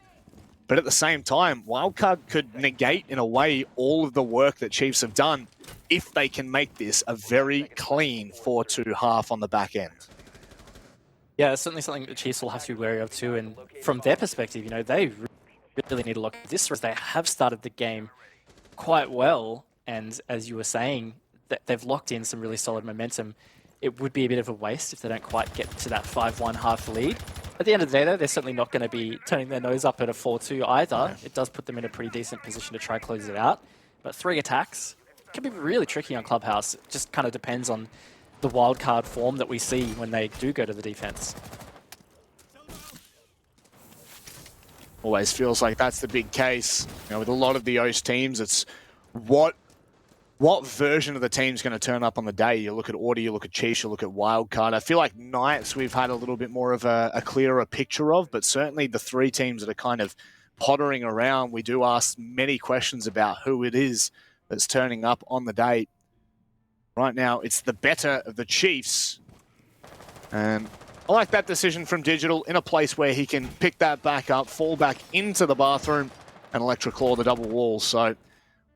But at the same time, Wildcard could negate, in a way, all of the work that Chiefs have done if they can make this a very clean 4-2 half on the back end. Yeah, it's certainly something the Chiefs will have to be wary of too. And from their perspective, they really need to lock this, whereas they have started the game quite well. And as you were saying, they've locked in some really solid momentum. It would be a bit of a waste if they don't quite get to that 5-1 half lead. At the end of the day, though, they're certainly not going to be turning their nose up at a 4-2 either. It does put them in a pretty decent position to try close it out. But 3 attacks can be really tricky on Clubhouse. It just kind of depends on the Wildcard form that we see when they do go to the defense. Always feels like that's the big case. With a lot of the OS teams, it's what version of the team's going to turn up on the day. You look at Order, you look at Chiefs, you look at Wildcard. I feel like Knights we've had a little bit more of a clearer picture of, but certainly the 3 teams that are kind of pottering around, we do ask many questions about who it is that's turning up on the day. Right now, it's the better of the Chiefs. And I like that decision from Digital in a place where he can pick that back up, fall back into the bathroom, and Electroclaw the double wall. So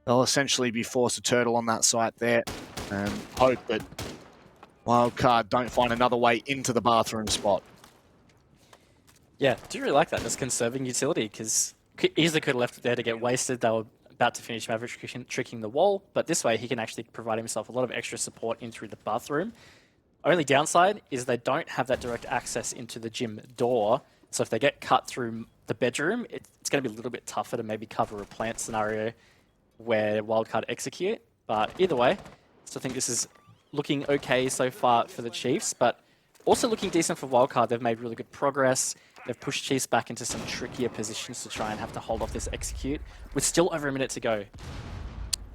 they'll essentially be forced to turtle on that site there and hope that Wildcard don't find another way into the bathroom spot. Yeah, do you really like that? Just conserving utility, because easily could have left it there to get wasted. They were about to finish Maverick tricking the wall, but this way he can actually provide himself a lot of extra support in through the bathroom. Only downside is they don't have that direct access into the gym door, so if they get cut through the bedroom, it's going to be a little bit tougher to maybe cover a plant scenario where Wildcard execute. But either way, I still think this is looking okay so far for the Chiefs, but also looking decent for Wildcard. They've made really good progress. They've pushed Chiefs back into some trickier positions to try and have to hold off this execute, with still over a minute to go.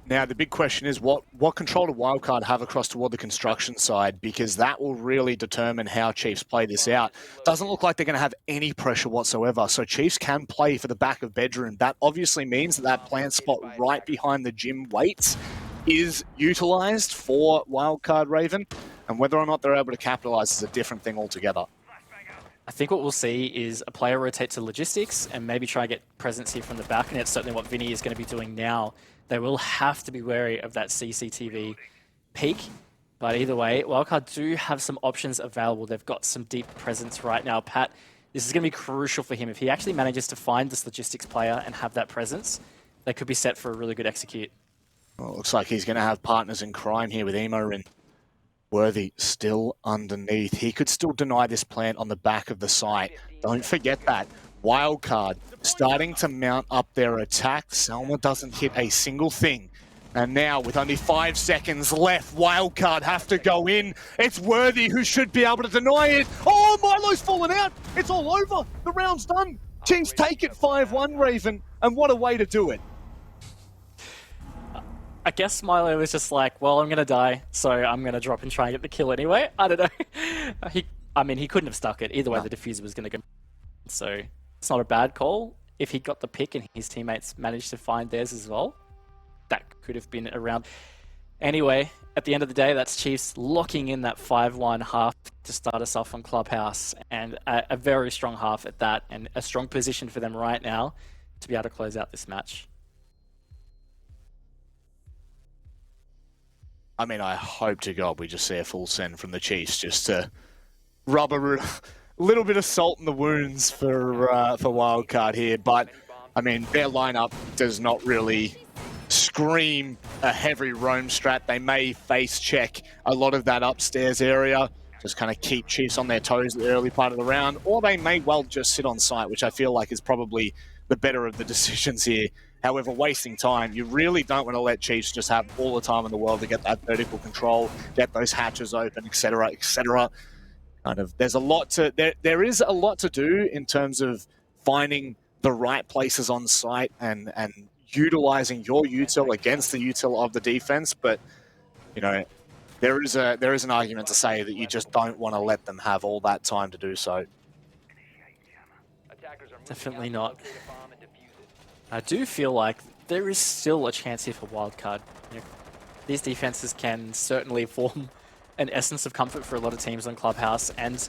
Now, the big question is what control do Wildcard have across toward the construction side? Because that will really determine how Chiefs play this out. Doesn't look like they're going to have any pressure whatsoever. So Chiefs can play for the back of bedroom. That obviously means that plant spot right behind the gym waits is utilized for Wildcard Raven. And whether or not they're able to capitalize is a different thing altogether. I think what we'll see is a player rotate to logistics and maybe try and get presence here from the back, and it's certainly what Vinny is going to be doing now. They will have to be wary of that CCTV peak, but either way, Wildcard do have some options available. They've got some deep presence right now. Pat, this is going to be crucial for him. If he actually manages to find this logistics player and have that presence, they could be set for a really good execute. Well, it looks like he's going to have partners in crime here with Emo and Worthy still underneath. He could still deny this plant on the back of the site. Don't forget that. Wildcard starting to mount up their attack. Selma doesn't hit a single thing. And now, with only 5 seconds left, Wildcard have to go in. It's Worthy who should be able to deny it. Oh, Milo's fallen out. It's all over. The round's done. Chiefs take it 5-1, Raven, and what a way to do it. I guess Milo was just like, well, I'm going to die, so I'm going to drop and try and get the kill anyway. I don't know. He couldn't have stuck it. Either way, the diffuser was going to go. So it's not a bad call. If he got the pick and his teammates managed to find theirs as well, that could have been around. Anyway, at the end of the day, that's Chiefs locking in that 5-1 half to start us off on Clubhouse, and a very strong half at that, and a strong position for them right now to be able to close out this match. I mean, I hope to God we just see a full send from the Chiefs just to rub a little bit of salt in the wounds for Wildcard here. But, I mean, their lineup does not really scream a heavy roam strat. They may face check a lot of that upstairs area, just kind of keep Chiefs on their toes the early part of the round, or they may well just sit on site, which I feel like is probably the better of the decisions here. However, wasting time, you really don't want to let Chiefs just have all the time in the world to get that vertical control, get those hatches open, etc., etc. Kind of, there's a lot to there is a lot to do in terms of finding the right places on site and utilizing your util against the util of the defense. But you know, there is an argument to say that you just don't want to let them have all that time to do so. Definitely not. I do feel like there is still a chance here for Wildcard. You know, these defenses can certainly form an essence of comfort for a lot of teams on Clubhouse. And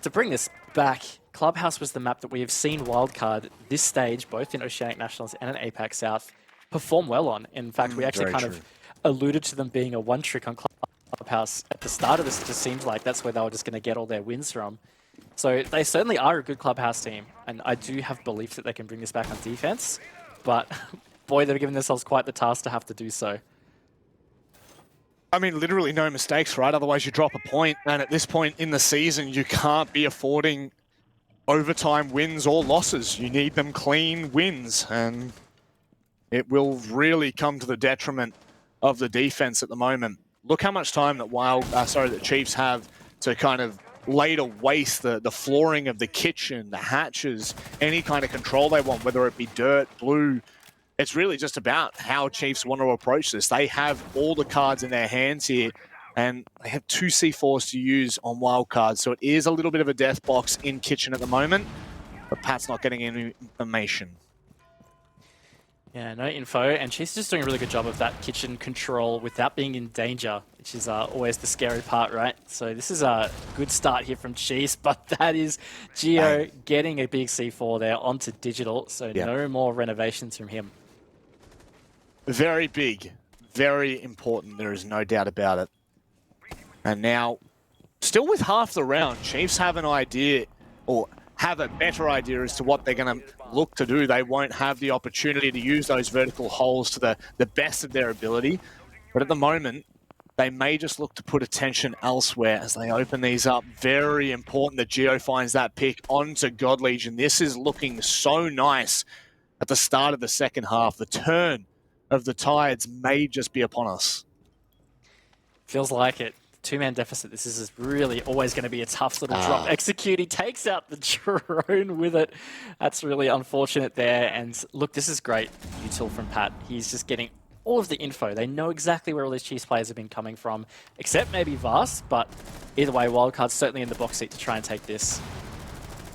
to bring this back, Clubhouse was the map that we have seen Wildcard this stage, both in Oceanic Nationals and in APAC South, perform well on. In fact, we actually kind of alluded to them being a one-trick on Clubhouse at the start of this. It just seems like that's where they were just going to get all their wins from. So they certainly are a good Clubhouse team, and I do have belief that they can bring this back on defense, but boy, they're giving themselves quite the task to have to do so. I mean, literally no mistakes, right? Otherwise you drop a point, and at this point in the season, you can't be affording overtime wins or losses. You need them clean wins, and it will really come to the detriment of the defense at the moment. Look how much time that the Chiefs have to kind of lay to waste the flooring of the kitchen, the hatches, any kind of control they want, whether it be dirt, blue. It's really just about how Chiefs want to approach this. They have all the cards in their hands here, and they have 2 C4s to use on Wildcard, so it is a little bit of a death box in kitchen at the moment, but Pat's not getting any information. Yeah, no info, and she's just doing a really good job of that kitchen control without being in danger, which is always the scary part, right? So this is a good start here from Chiefs, but that is Geo getting a big C4 there onto Digital, so no more renovations from him. Very big, very important, there is no doubt about it. And now, still with half the round, Chiefs have an idea, or have a better idea as to what they're going to look to do. They won't have the opportunity to use those vertical holes to the best of their ability. But at the moment, they may just look to put attention elsewhere as they open these up. Very important that Geo finds that pick onto God Legion. This is looking so nice at the start of the second half. The turn of the tides may just be upon us. Feels like it. 2-man deficit. This is really always going to be a tough little drop. Execute. He takes out the drone with it. That's really unfortunate there. And look, this is great util from Pat. He's just getting all of the info. They know exactly where all these Chiefs players have been coming from, except maybe Vast. But either way, Wildcard's certainly in the box seat to try and take this.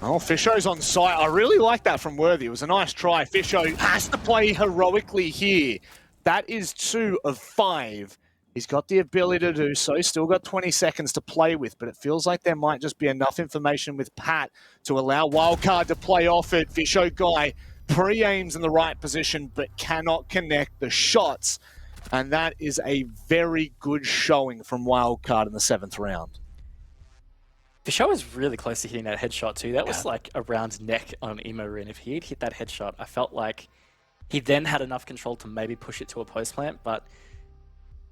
Oh, Fisho's on site. I really like that from Worthy. It was a nice try. Fisho has to play heroically here. That is 2 of 5. He's got the ability to do so, still got 20 seconds to play with, but it feels like there might just be enough information with Pat to allow Wildcard to play off it. Fisho Guy pre-aims in the right position, but cannot connect the shots. And that is a very good showing from Wildcard in the 7th round. Fisho was really close to hitting that headshot too. That was like around neck on Emo, and if he had hit that headshot, I felt like he then had enough control to maybe push it to a post plant, but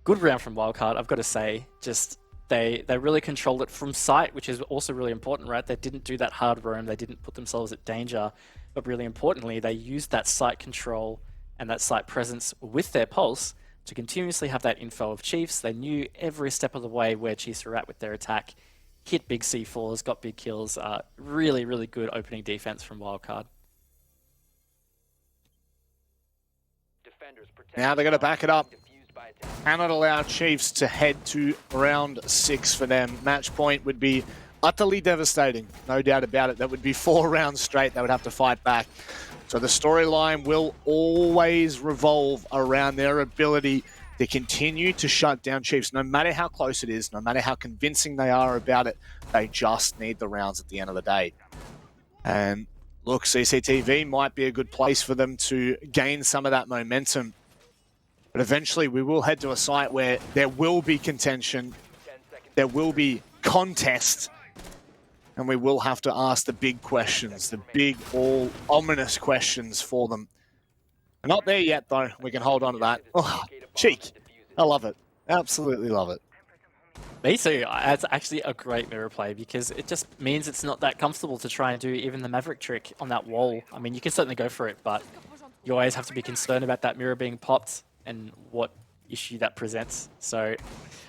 good round from Wildcard, I've got to say. Just they really controlled it from sight, which is also really important, right? They didn't do that hard roam. They didn't put themselves at danger. But really importantly, they used that site control and that site presence with their pulse to continuously have that info of Chiefs. They knew every step of the way where Chiefs were at with their attack. Hit big C4s, got big kills. Really, really good opening defense from Wildcard. Now they're going to back it up. Cannot allow Chiefs to head to round 6 for them. Match point would be utterly devastating, no doubt about it. That would be 4 rounds straight. They would have to fight back. So the storyline will always revolve around their ability to continue to shut down Chiefs. No matter how close it is, no matter how convincing they are about it, they just need the rounds at the end of the day. And look, CCTV might be a good place for them to gain some of that momentum. But eventually we will head to a site where there will be contention, there will be contest, and we will have to ask the big questions, the big, all ominous questions for them. We're not there yet, though. We can hold on to that. Oh, cheek. I love it. Absolutely love it. Me too. It's actually a great mirror play because it just means it's not that comfortable to try and do even the Maverick trick on that wall. I mean, you can certainly go for it, but you always have to be concerned about that mirror being popped and what issue that presents. So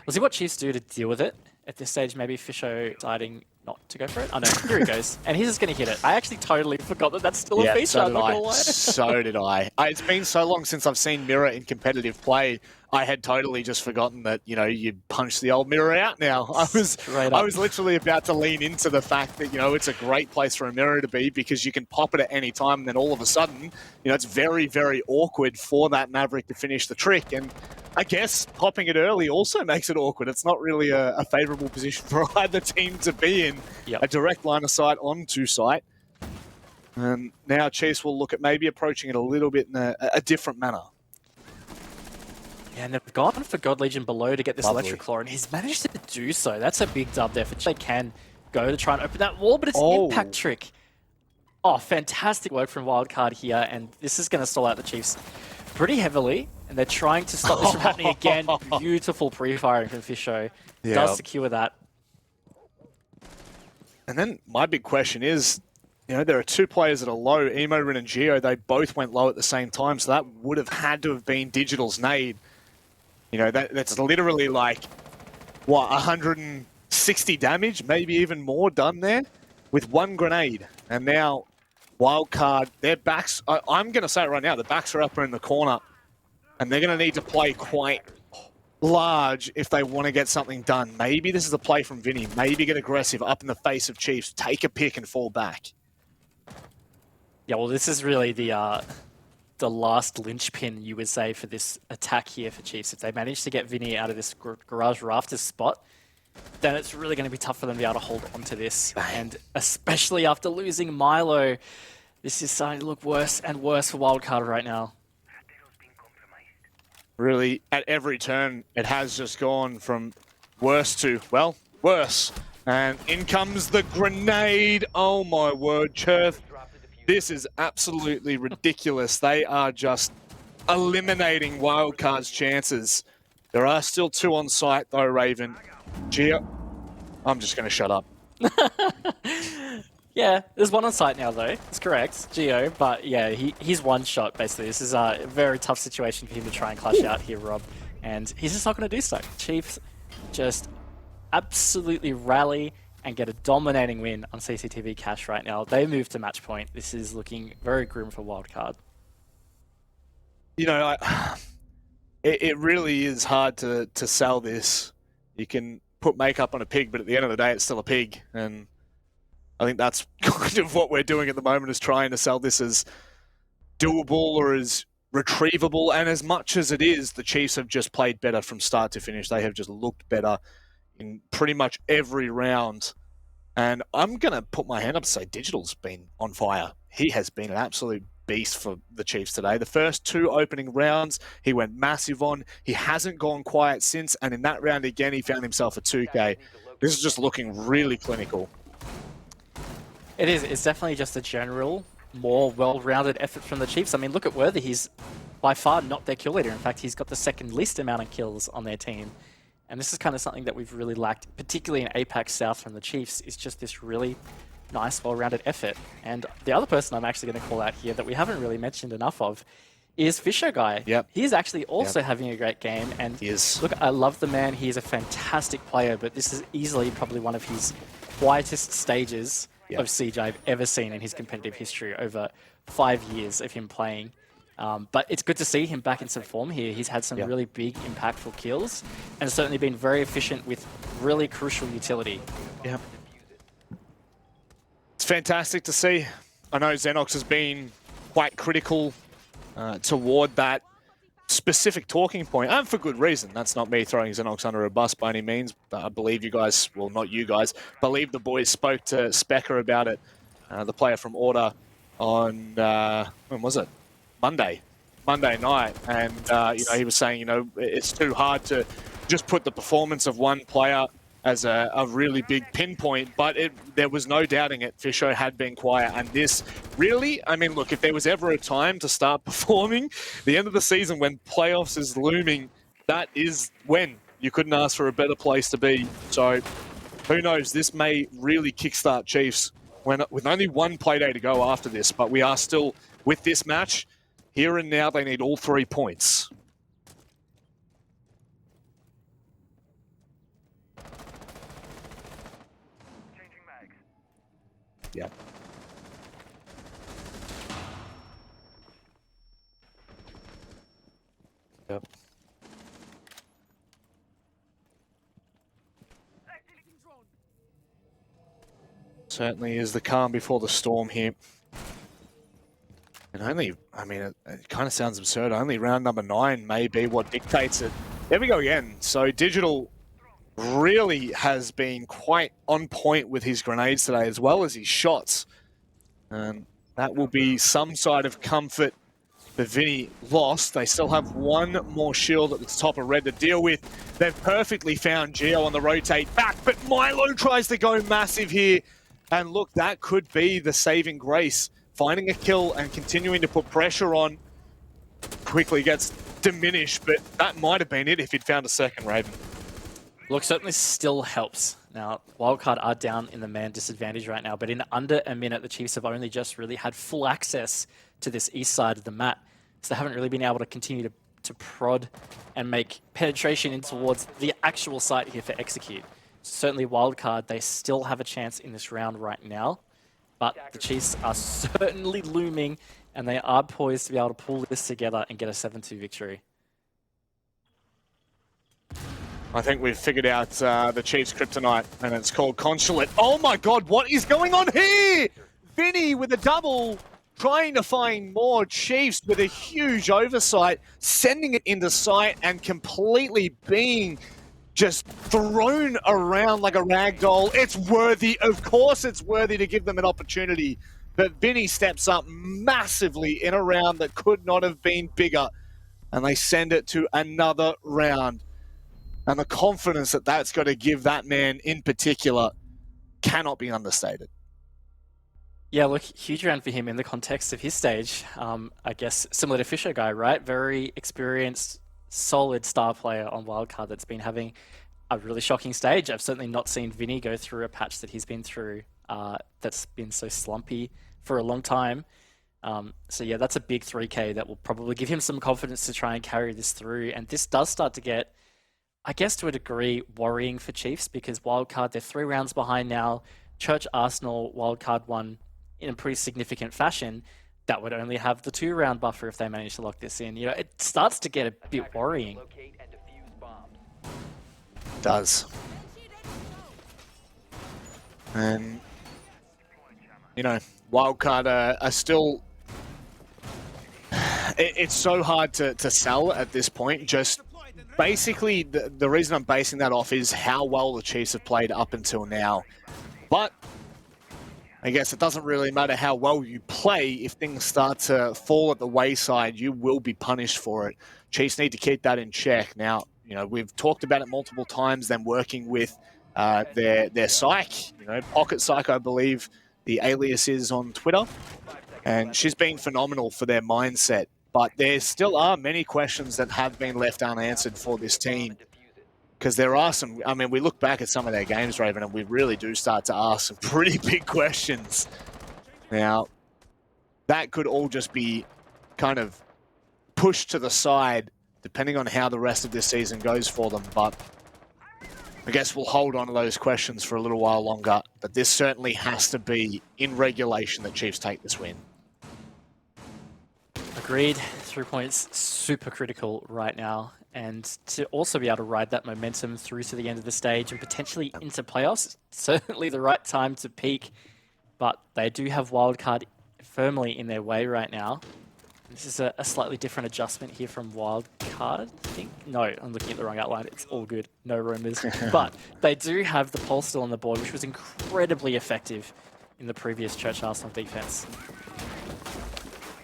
we'll see what Chiefs do to deal with it. At this stage, maybe Fisho deciding not to go for it. Oh no, here he goes. And he's just going to hit it. I actually totally forgot that that's still a feature. So did I. So did I. It's been so long since I've seen mirror in competitive play. I had totally just forgotten that, you know, you punch the old mirror out now. I was literally about to lean into the fact that, you know, it's a great place for a mirror to be because you can pop it at any time and then all of a sudden, you know, it's very, very awkward for that Maverick to finish the trick. And I guess popping it early also makes it awkward. It's not really a favourable position for either team to be in. Yep. A direct line of sight onto site. And now Chiefs will look at maybe approaching it a little bit in a different manner. Yeah, and they've gone for God Legion below to get this Lovely. Electric Claw, and he's managed to do so. That's a big dub there. They can go to try and open that wall, but it's an impact trick. Oh, fantastic work from Wildcard here, and this is going to stall out the Chiefs pretty heavily, and they're trying to stop this from happening again. Beautiful pre-firing from Fisho. Yeah. Does secure that. And then my big question is, you know, there are 2 players that are low, Emo, Rin, and Geo. They both went low at the same time, so that would have had to have been Digital's nade. You know, that's literally like, what, 160 damage, maybe even more done there with 1 grenade. And now Wildcard, their backs, I'm going to say it right now, the backs are up in the corner, and they're going to need to play quite large if they want to get something done. Maybe this is a play from Vinny. Maybe get aggressive up in the face of Chiefs, take a pick and fall back. Yeah, well, this is really the last linchpin, you would say, for this attack here for Chiefs. If they manage to get Vinny out of this garage rafters spot, then it's really going to be tough for them to be able to hold on to this. And especially after losing Milo, this is starting to look worse and worse for Wildcard right now. Really, at every turn, it has just gone from worse to, well, worse. And in comes the grenade. Oh my word, Cherth. This is absolutely ridiculous. They are just eliminating Wildcard's chances. There are still 2 on site though, Raven. Geo, I'm just going to shut up. Yeah, there's 1 on site now though. That's correct, Geo. But yeah, he's 1 shot basically. This is a very tough situation for him to try and clutch out here, Rob. And he's just not going to do so. Chiefs just absolutely rally and get a dominating win on CCTV Cash right now. They move to match point. This is looking very grim for Wildcard. You know, it really is hard to sell this. You can put makeup on a pig, but at the end of the day, it's still a pig. And I think that's kind of what we're doing at the moment, is trying to sell this as doable or as retrievable. And as much as it is, the Chiefs have just played better from start to finish. They have just looked better in pretty much every round. And I'm going to put my hand up and say Digital's been on fire. He has been an absolute beast for the Chiefs today. The first 2 opening rounds, he went massive on. He hasn't gone quiet since. And in that round again, he found himself a 2K. This is just looking really clinical. It is. It's definitely just a general, more well-rounded effort from the Chiefs. I mean, look at Worthy. He's by far not their kill leader. In fact, he's got the 2nd least amount of kills on their team. And this is kind of something that we've really lacked, particularly in APAC South from the Chiefs, is just this really nice, well-rounded effort. And the other person I'm actually going to call out here that we haven't really mentioned enough of is Fisho Guy. Yep. He's actually also having a great game. And He is. look, I love the man. He is a fantastic player, but this is easily probably one of his quietest stages of Siege I've ever seen in his competitive history over 5 years of him playing. But it's good to see him back in some form here. He's had some really big, impactful kills and certainly been very efficient with really crucial utility. Yeah. It's fantastic to see. I know Xenox has been quite critical toward that specific talking point, and for good reason. That's not me throwing Xenox under a bus by any means. But I believe you guys, well, not you guys, believe the boys spoke to Specker about it, the player from Order, on, when was it? Monday night. And, you know, he was saying, you know, it's too hard to just put the performance of one player as a really big pinpoint, but there was no doubting it. Fisho had been quiet, and this really, I mean, look, if there was ever a time to start performing, the end of the season when playoffs is looming, that is when. You couldn't ask for a better place to be. So who knows, this may really kickstart Chiefs with only one Playday to go after this, but we are still, with this match, here and now, they need all 3 points. Yeah. Yep. Certainly is the calm before the storm here. And only, I mean, it kind of sounds absurd. Only round number 9 may be what dictates it. There we go again. So Digital really has been quite on point with his grenades today, as well as his shots. And that will be some side of comfort for Vinny. Lost. They still have one more shield at the top of red to deal with. They've perfectly found Geo on the rotate back, but Milo tries to go massive here. And look, that could be the saving grace. Finding a kill and continuing to put pressure on quickly gets diminished, but that might have been it if he'd found a second, Raven. Look, certainly still helps. Now, Wildcard are down in the man disadvantage right now, but in under a minute, the Chiefs have only just really had full access to this east side of the map. So they haven't really been able to continue to prod and make penetration in towards the actual site here for Execute. Certainly Wildcard, they still have a chance in this round right now, but the Chiefs are certainly looming, and they are poised to be able to pull this together and get a 7-2 victory. I think we've figured out the Chiefs' kryptonite, and it's called Consulate. Oh my god, what is going on here? Vinny with a double, trying to find more. Chiefs with a huge oversight, sending it into sight and completely being just thrown around like a rag doll. It's worthy, of course it's worthy to give them an opportunity, but Vinny steps up massively in a round that could not have been bigger, and they send it to another round. And the confidence that that's got to give that man in particular cannot be understated. Yeah, look, huge round for him in the context of his stage. I guess similar to Fisher Guy, right? Very experienced, solid star player on Wildcard that's been having a really shocking stage. I've certainly not seen Vinny go through a patch that he's been through that's been so slumpy for a long time. So yeah, that's a big 3K that will probably give him some confidence to try and carry this through. And this does start to get, I guess to a degree, worrying for Chiefs, because Wildcard, they're 3 rounds behind now. Church Arsenal Wildcard won in a pretty significant fashion. That would only have the 2-round buffer if they manage to lock this in. You know, it starts to get a bit worrying. It does. And, you know, Wildcard are still... It's so hard to sell at this point. Just basically, the reason I'm basing that off is how well the Chiefs have played up until now. But I guess it doesn't really matter how well you play. If things start to fall at the wayside, you will be punished for it. Chiefs need to keep that in check. Now, you know, we've talked about it multiple times, them working with their psych. You know, Pocket Psych, I believe the alias is on Twitter. And she's been phenomenal for their mindset. But there still are many questions that have been left unanswered for this team. Because there are some, I mean, we look back at some of their games, Raven, and we really do start to ask some pretty big questions. Now, that could all just be kind of pushed to the side, depending on how the rest of this season goes for them. But I guess we'll hold on to those questions for a little while longer. But this certainly has to be in regulation that Chiefs take this win. Agreed. 3 points, super critical right now. And to also be able to ride that momentum through to the end of the stage and potentially into playoffs, certainly the right time to peak. But they do have Wildcard firmly in their way right now. This is a slightly different adjustment here from Wildcard, I think. No, I'm looking at the wrong outline. It's all good. No rumors. But they do have the pulse still on the board, which was incredibly effective in the previous Church Arsenal defense.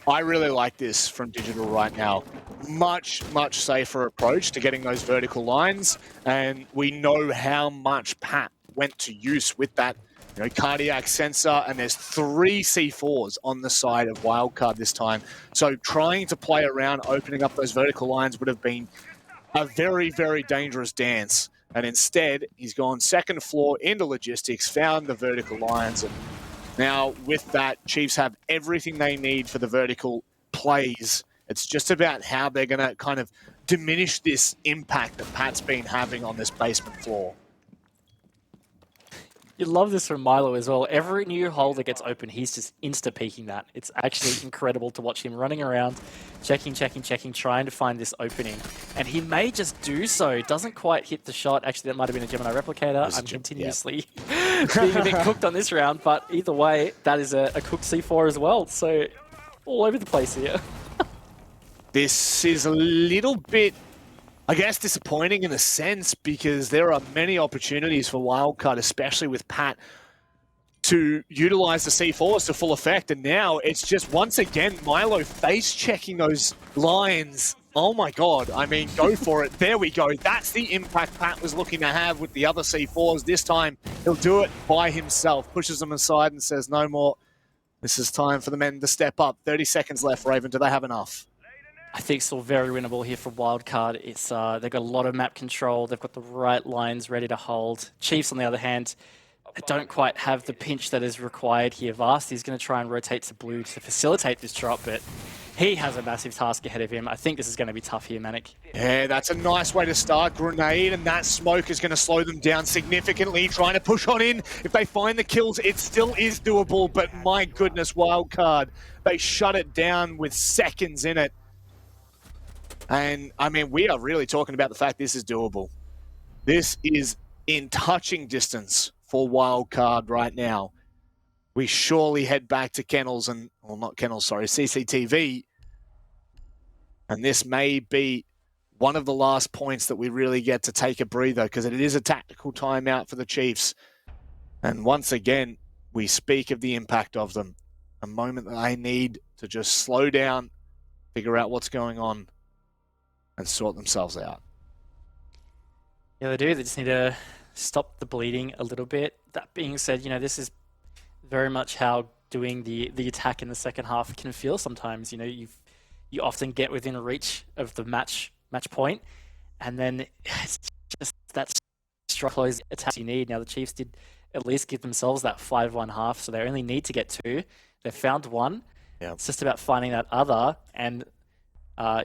I really like this from Digital right now. Much safer approach to getting those vertical lines. And we know how much Pat went to use with that cardiac sensor. And there's 3 C4s on the side of Wildcard this time. So trying to play around, opening up those vertical lines would have been a very, very dangerous dance. And instead, he's gone second floor into logistics, found the vertical lines, and now, with that, Chiefs have everything they need for the vertical plays. It's just about how they're going to kind of diminish this impact that Pat's been having on this basement floor. You love this from Milo as well. Every new hole that gets open, he's just insta-peeking that. It's actually incredible to watch him running around, checking, trying to find this opening. And he may just do so. Doesn't quite hit the shot. Actually, that might have been a Gemini replicator. I'm continuously being a bit cooked on this round. But either way, that is a cooked C4 as well. So all over the place here. This is a little bit, I guess, disappointing in a sense, because there are many opportunities for Wildcard, especially with Pat, to utilize the C4s to full effect. And now it's just, once again, Milo face-checking those lines. Oh my god, I mean, go for it. There we go. That's the impact Pat was looking to have with the other C4s. This time, he'll do it by himself. Pushes them aside and says, no more. This is time for the men to step up. 30 seconds left, Raven. Do they have enough? I think still very winnable here for Wildcard. It's they've got a lot of map control. They've got the right lines ready to hold. Chiefs, on the other hand, don't quite have the pinch that is required here. Vast is going to try and rotate to blue to facilitate this drop, but he has a massive task ahead of him. I think this is going to be tough here, Manic. Yeah, that's a nice way to start. Grenade, and that smoke is going to slow them down significantly. Trying to push on in. If they find the kills, it still is doable, but my goodness, Wildcard, they shut it down with seconds in it. And, I mean, we are really talking about the fact this is doable. This is in touching distance for Wildcard right now. We surely head back to Kennels and, well, not Kennels, sorry, CCTV. And this may be one of the last points that we really get to take a breather, because it is a tactical timeout for the Chiefs. And once again, we speak of the impact of them. A moment that they need to just slow down, figure out what's going on, and sort themselves out. Yeah, they do. They just need to stop the bleeding a little bit. That being said, this is very much how doing the attack in the second half can feel sometimes. You often get within reach of the match point, and then it's just that strike close attack you need. Now, the Chiefs did at least give themselves that 5-1 half, so they only need to get 2. They found 1. Yeah. It's just about finding that other, and, was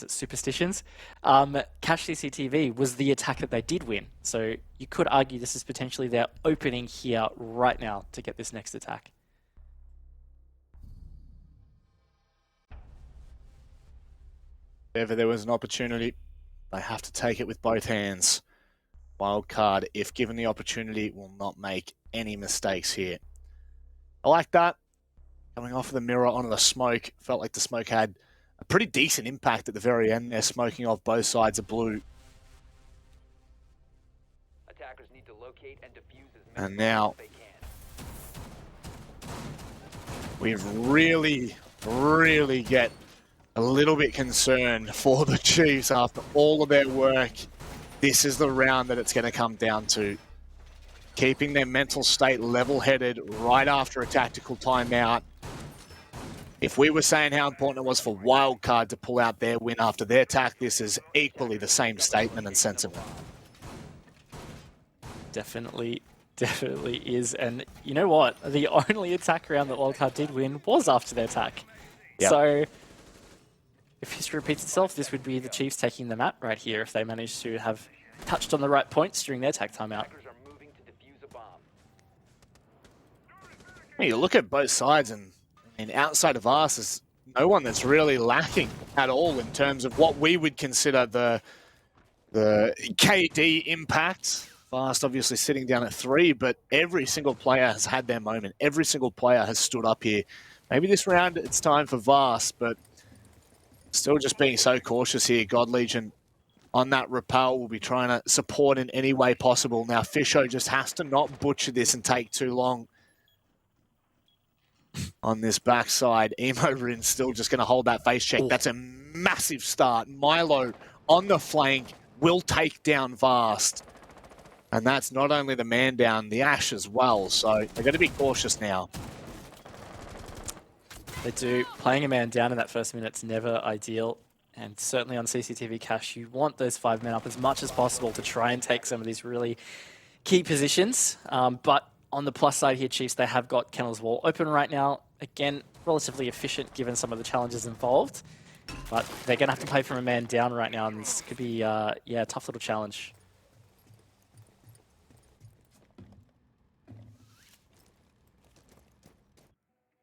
it Superstitions? Cache CCTV was the attack that they did win. So you could argue this is potentially their opening here right now to get this next attack. If ever there was an opportunity, they have to take it with both hands. Wildcard, if given the opportunity, will not make any mistakes here. I like that. Coming off of the mirror onto the smoke, felt like the smoke had a pretty decent impact at the very end there, smoking off both sides of blue. Attackers need to locate and defuse as many And now, as they can. we really get a little bit concerned for the Chiefs after all of their work. This is the round that it's going to come down to. Keeping their mental state level-headed right after a tactical timeout. If we were saying how important it was for Wildcard to pull out their win after their attack, this is equally the same statement and sentiment. Definitely is. And you know what? The only attack round that Wildcard did win was after their attack. Yep. So if history repeats itself, this would be the Chiefs taking the map right here if they managed to have touched on the right points during their attack timeout. Attackers are moving to defuse a bomb. You look at both sides and And outside of us, there's no one that's really lacking at all in terms of what we would consider the KD impact. Fast obviously sitting down at 3, but every single player has had their moment. Every single player has stood up here. Maybe this round it's time for Vast, but still just being so cautious here. God Legion on that rappel will be trying to support in any way possible. Now Fisho just has to not butcher this and take too long. On this backside, Emo Rin still just going to hold that face check. That's a massive start. Milo on the flank will take down Vast. And that's not only the man down, the Ash as well. So they're going to be cautious now. They do. Playing a man down in that first minute's never ideal. And certainly on CCTV Cash, you want those 5 men up as much as possible to try and take some of these really key positions. But on the plus side here, Chiefs, they have got Kennel's Wall open right now. Again, relatively efficient given some of the challenges involved. But they're going to have to play from a man down right now, and this could be, yeah, a tough little challenge.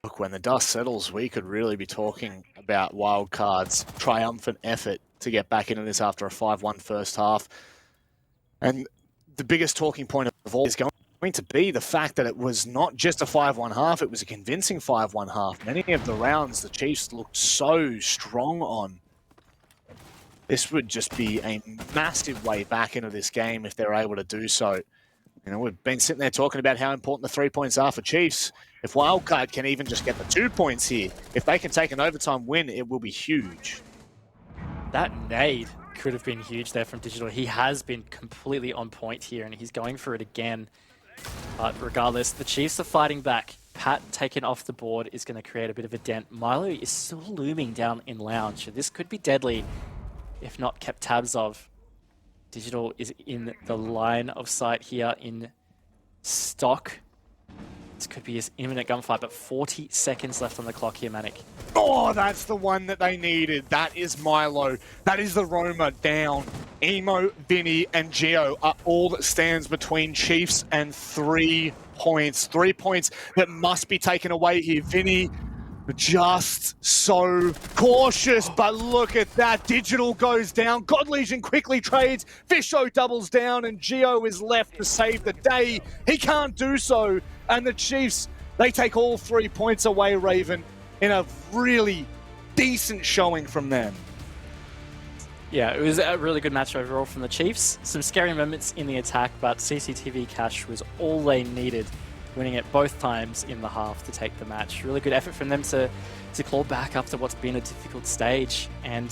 Look, when the dust settles, we could really be talking about Wildcard's triumphant effort to get back into this after a 5-1 first half. And the biggest talking point of all is going to be the fact that it was not just a 5-1 half, it was a convincing 5-1 half. Many of the rounds the Chiefs looked so strong on. This would just be a massive way back into this game if they're able to do so. You know, we've been sitting there talking about how important the 3 points are for Chiefs. If Wildcard can even just get the 2 points here, if they can take an overtime win, it will be huge. That nade could have been huge there from Digital. He has been completely on point here, and he's going for it again. But regardless, the Chiefs are fighting back. Pat taken off the board is going to create a bit of a dent. Milo is still looming down in Lounge. This could be deadly if not kept tabs of. Digital is in the line of sight here in stock. This could be his imminent gunfight, but 40 seconds left on the clock here, Manic. Oh, that's the one that they needed. That is Milo. That is the Roma down. Emo, Vinny, and Geo are all that stands between Chiefs and 3 points. 3 points that must be taken away here. Vinny just so cautious, but look at that. Digital goes down. God Legion quickly trades. Fisho doubles down, and Geo is left to save the day. He can't do so. And the Chiefs, they take all 3 points away, Raven, in a really decent showing from them. Yeah, it was a really good match overall from the Chiefs. Some scary moments in the attack, but CCTV Cash was all they needed, winning it both times in the half to take the match. Really good effort from them to claw back after what's been a difficult stage. And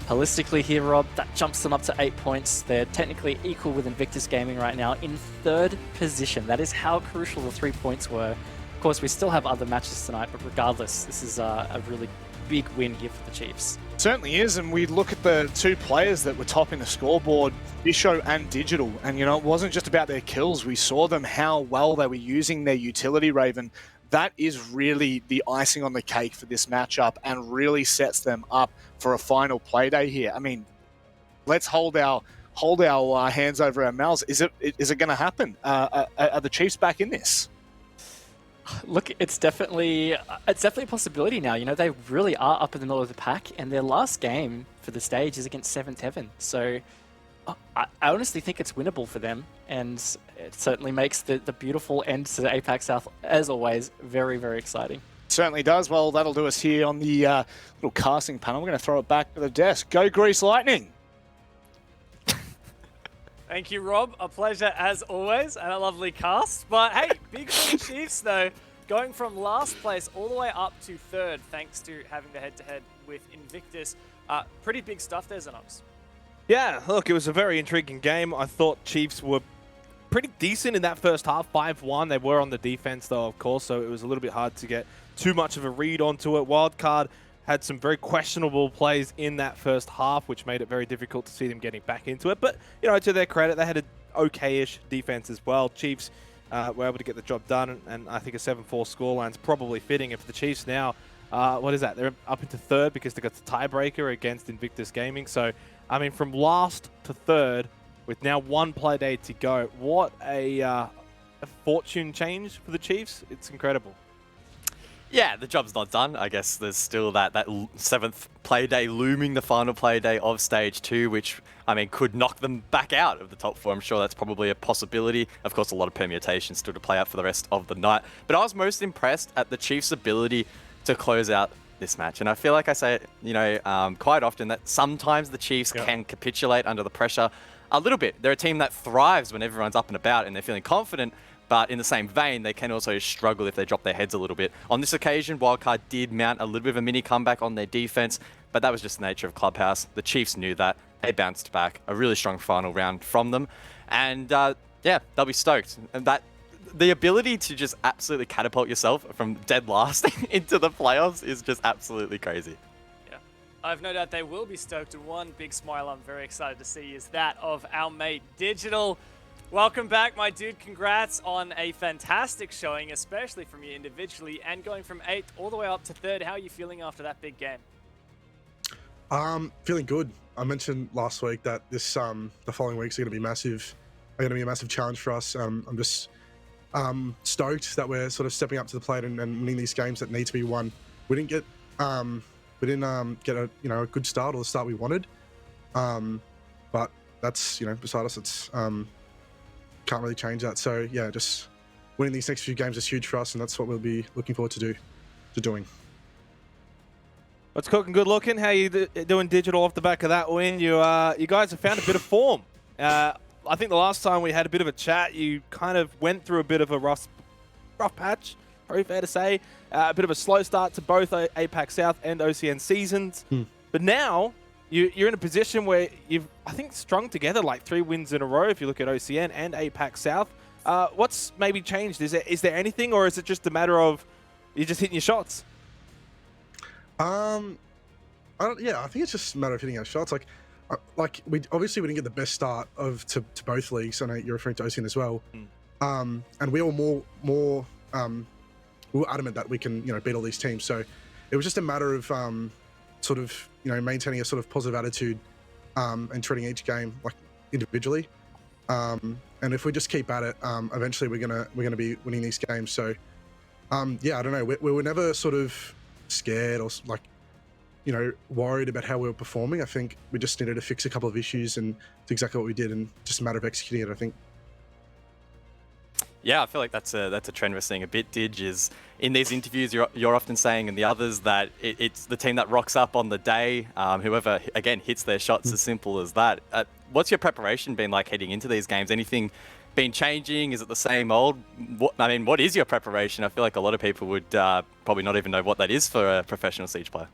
holistically here, Rob, that jumps them up to 8 points. They're technically equal with Invictus Gaming right now in 3rd position. That is how crucial the 3 points were. Of course, we still have other matches tonight, but regardless, this is a really big win here for the Chiefs. Certainly is, and we look at the 2 players that were topping the scoreboard, Fisho and Digital, and you know, it wasn't just about their kills. We saw them how well they were using their utility, Raven. That is really the icing on the cake for this matchup and really sets them up for a final Playday here. I mean, let's hold our hands over our mouths. Is it going to happen? Are the Chiefs back in this? Look, it's definitely a possibility now. You know, they really are up in the middle of the pack, and their last game for the stage is against 7th Heaven. So I honestly think it's winnable for them, and it certainly makes the beautiful end to the APAC South, as always, very, very exciting. Certainly does. Well, that'll do us here on the little casting panel. We're going to throw it back to the desk. Go Grease Lightning! Thank you, Rob. A pleasure as always, and a lovely cast. But hey, big for the Chiefs though, going from last place all the way up to 3rd, thanks to having the head-to-head with Invictus. Pretty big stuff there, Xenox. Yeah, look, it was a very intriguing game. I thought Chiefs were pretty decent in that first half, 5-1. They were on the defense though, of course, so it was a little bit hard to get too much of a read onto it. Wildcard had some very questionable plays in that first half, which made it very difficult to see them getting back into it. But, you know, to their credit, they had an okay-ish defense as well. Chiefs were able to get the job done, and I think a 7-4 scoreline's probably fitting. And for the Chiefs now, what is that? They're up into 3rd because they got the tiebreaker against Invictus Gaming. So, I mean, from last to 3rd, with now 1 Playday to go, what a fortune change for the Chiefs. It's incredible. Yeah, the job's not done. I guess there's still that seventh play day looming, the final play day of Stage 2, which, I mean, could knock them back out of the top 4. I'm sure that's probably a possibility. Of course, a lot of permutations still to play out for the rest of the night. But I was most impressed at the Chiefs' ability to close out this match. And I feel like I say, quite often that sometimes the Chiefs can capitulate under the pressure a little bit. They're a team that thrives when everyone's up and about and they're feeling confident. But in the same vein, they can also struggle if they drop their heads a little bit. On this occasion, Wildcard did mount a little bit of a mini comeback on their defense, but that was just the nature of Clubhouse. The Chiefs knew that. They bounced back. A really strong final round from them. And yeah, they'll be stoked. And that the ability to just absolutely catapult yourself from dead last into the playoffs is just absolutely crazy. Yeah, I've no doubt they will be stoked. And one big smile I'm very excited to see is that of our mate Digital. Welcome back, my dude. Congrats on a fantastic showing, especially from you individually, and going from 8th all the way up to 3rd. How are you feeling after that big game? Feeling good. I mentioned last week that this the following weeks are going to be massive. Are going to be a massive challenge for us. I'm just stoked that we're sort of stepping up to the plate and winning these games that need to be won. We didn't get a a good start or the start we wanted, but that's beside us. It's can't really change that. So yeah, just winning these next few games is huge for us, and that's what we'll be looking forward to doing. What's cooking? Good looking. How you doing, Digital, off the back of that win? You guys have found a bit of form. I think the last time we had a bit of a chat, you kind of went through a bit of a rough patch, probably fair to say. A bit of a slow start to both APAC South and OCN seasons. But now you're in a position where you've, I think, strung together like 3 wins in a row if you look at OCN and APAC South. What's maybe changed? Is there anything, or is it just a matter of you're just hitting your shots? I think it's just a matter of hitting our shots. We didn't get the best start to both leagues. I know you're referring to OCN as well. And we were we were adamant that we can beat all these teams. So it was just a matter of maintaining a sort of positive attitude and treating each game like individually. And if we just keep at it, eventually we're gonna be winning these games. So I don't know. We were never sort of scared or worried about how we were performing. I think we just needed to fix a couple of issues, and it's exactly what we did, and just a matter of executing it, I think. Yeah, I feel like that's a trend we're seeing a bit, Dig, is in these interviews you're often saying, and the others, that it's the team that rocks up on the day, whoever, again, hits their shots, as simple as that. What's your preparation been like heading into these games? Anything been changing? Is it the same old? What is your preparation? I feel like a lot of people would probably not even know what that is for a professional Siege player.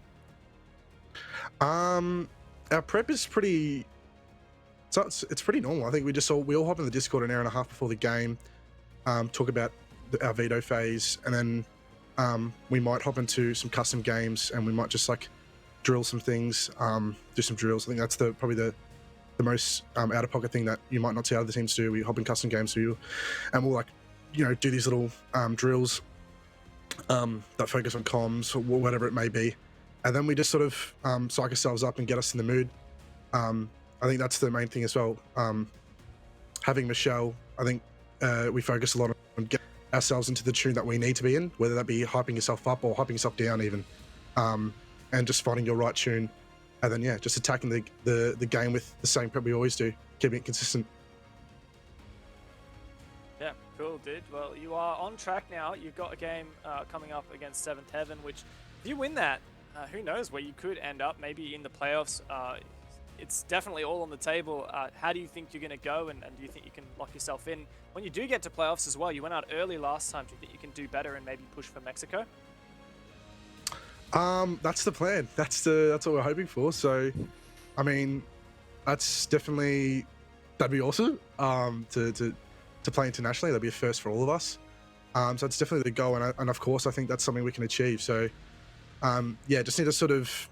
Our prep is pretty... It's pretty normal. I think we all hop in the Discord an hour and a half before the game, talk about our veto phase, and then we might hop into some custom games, and we might just drill some things, do some drills. I think that's probably the most out-of-pocket thing that you might not see other teams do. We hop in custom games, and we'll do these little drills that focus on comms or whatever it may be, and then we just sort of psych ourselves up and get us in the mood. I think that's the main thing as well. Having Michelle, I think we focus a lot on getting ourselves into the tune that we need to be in, whether that be hyping yourself up or hyping yourself down even, and just finding your right tune, and then just attacking the game with the same prep we always do, keeping it consistent. Yeah, cool, dude. Well, you are on track now. You've got a game coming up against 7th Heaven, which, if you win that, who knows where you could end up, maybe in the playoffs. It's definitely all on the table. How do you think you're going to go, and do you think you can lock yourself in when you do get to playoffs as well? You went out early last time. Do you think you can do better and maybe push for Mexico? That's the plan. That's what we're hoping for. So, I mean, that'd be awesome. To play internationally, that'd be a first for all of us. So it's definitely the goal, and of course, I think that's something we can achieve. So, just need to sort of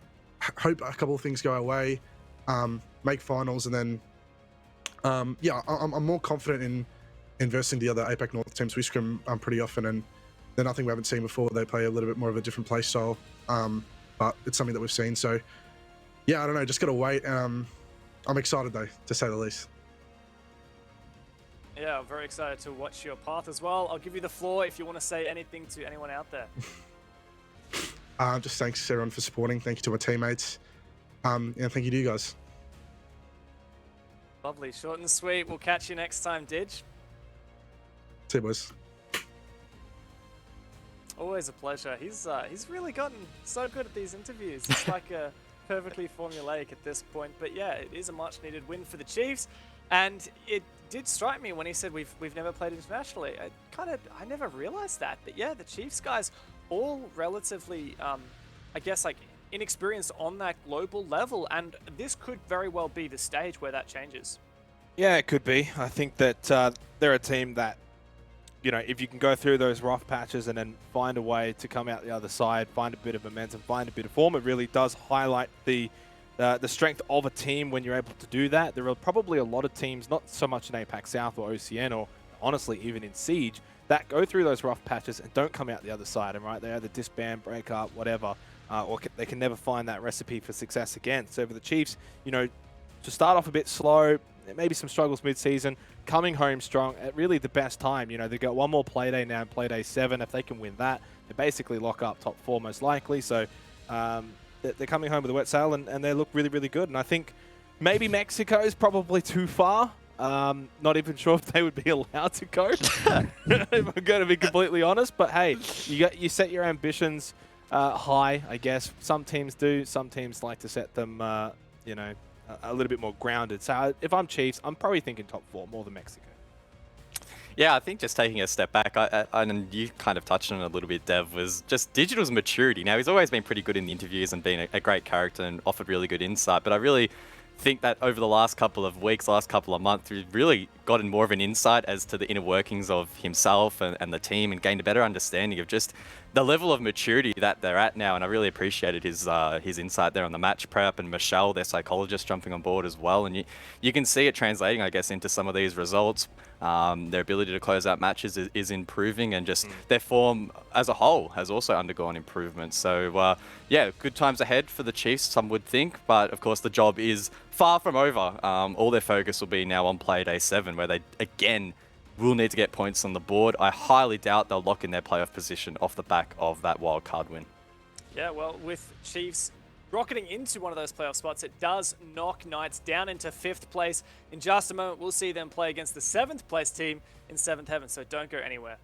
hope a couple of things go our way, make finals, and then, I'm more confident in versing the other APAC North teams. We scrim pretty often, and they're nothing we haven't seen before. They play a little bit more of a different play style, but it's something that we've seen. So, I don't know, just gotta wait. I'm excited though, to say the least. Yeah, I'm very excited to watch your path as well. I'll give you the floor if you want to say anything to anyone out there. Just thanks everyone for supporting. Thank you to my teammates. And thank you to you guys. Lovely, short and sweet. We'll catch you next time, Didge. See you, boys. Always a pleasure. He's really gotten so good at these interviews. It's like a perfectly formulaic at this point. But yeah, it is a much-needed win for the Chiefs, and it did strike me when he said we've never played internationally. I never realized that. But yeah, the Chiefs guys all relatively, I guess, like inexperienced on that global level, and this could very well be the stage where that changes. Yeah, it could be. I think that they're a team that, you know, if you can go through those rough patches and then find a way to come out the other side, find a bit of momentum, find a bit of form, it really does highlight the strength of a team when you're able to do that. There are probably a lot of teams, not so much in APAC South or OCN, or honestly even in Siege, that go through those rough patches and don't come out the other side. And right, they either disband, break up, whatever, or they can never find that recipe for success again. So for the Chiefs, you know, to start off a bit slow, maybe some struggles mid-season, coming home strong at really the best time. You know, they've got one more Playday now, Playday 7. If they can win that, they basically lock up top 4 most likely. So they're coming home with a wet sail, and they look really, really good. And I think maybe Mexico is probably too far. Not even sure if they would be allowed to go, if I'm going to be completely honest. But hey, you set your ambitions high, I guess. Some teams do. Some teams like to set them, you know, a little bit more grounded. So if I'm Chiefs, I'm probably thinking top 4 more than Mexico. Yeah, I think just taking a step back, and you kind of touched on it a little bit, Dev, was just Digital's maturity. Now, he's always been pretty good in the interviews and been a great character and offered really good insight, but I really think that over the last couple of weeks, last couple of months, we've really gotten more of an insight as to the inner workings of himself and the team, and gained a better understanding of just the level of maturity that they're at now. And I really appreciated his insight there on the match prep, and Michelle, their psychologist, jumping on board as well. And you can see it translating, I guess, into some of these results. Their ability to close out matches is improving, and just their form as a whole has also undergone improvement. So yeah, good times ahead for the Chiefs, some would think, but of course the job is far from over. All their focus will be now on Playday 7, where they again will need to get points on the board. I highly doubt they'll lock in their playoff position off the back of that wildcard win. Yeah, well, with Chiefs rocketing into one of those playoff spots, it does knock Knights down into 5th place. In just a moment, we'll see them play against the 7th place team in 7th Heaven, so don't go anywhere.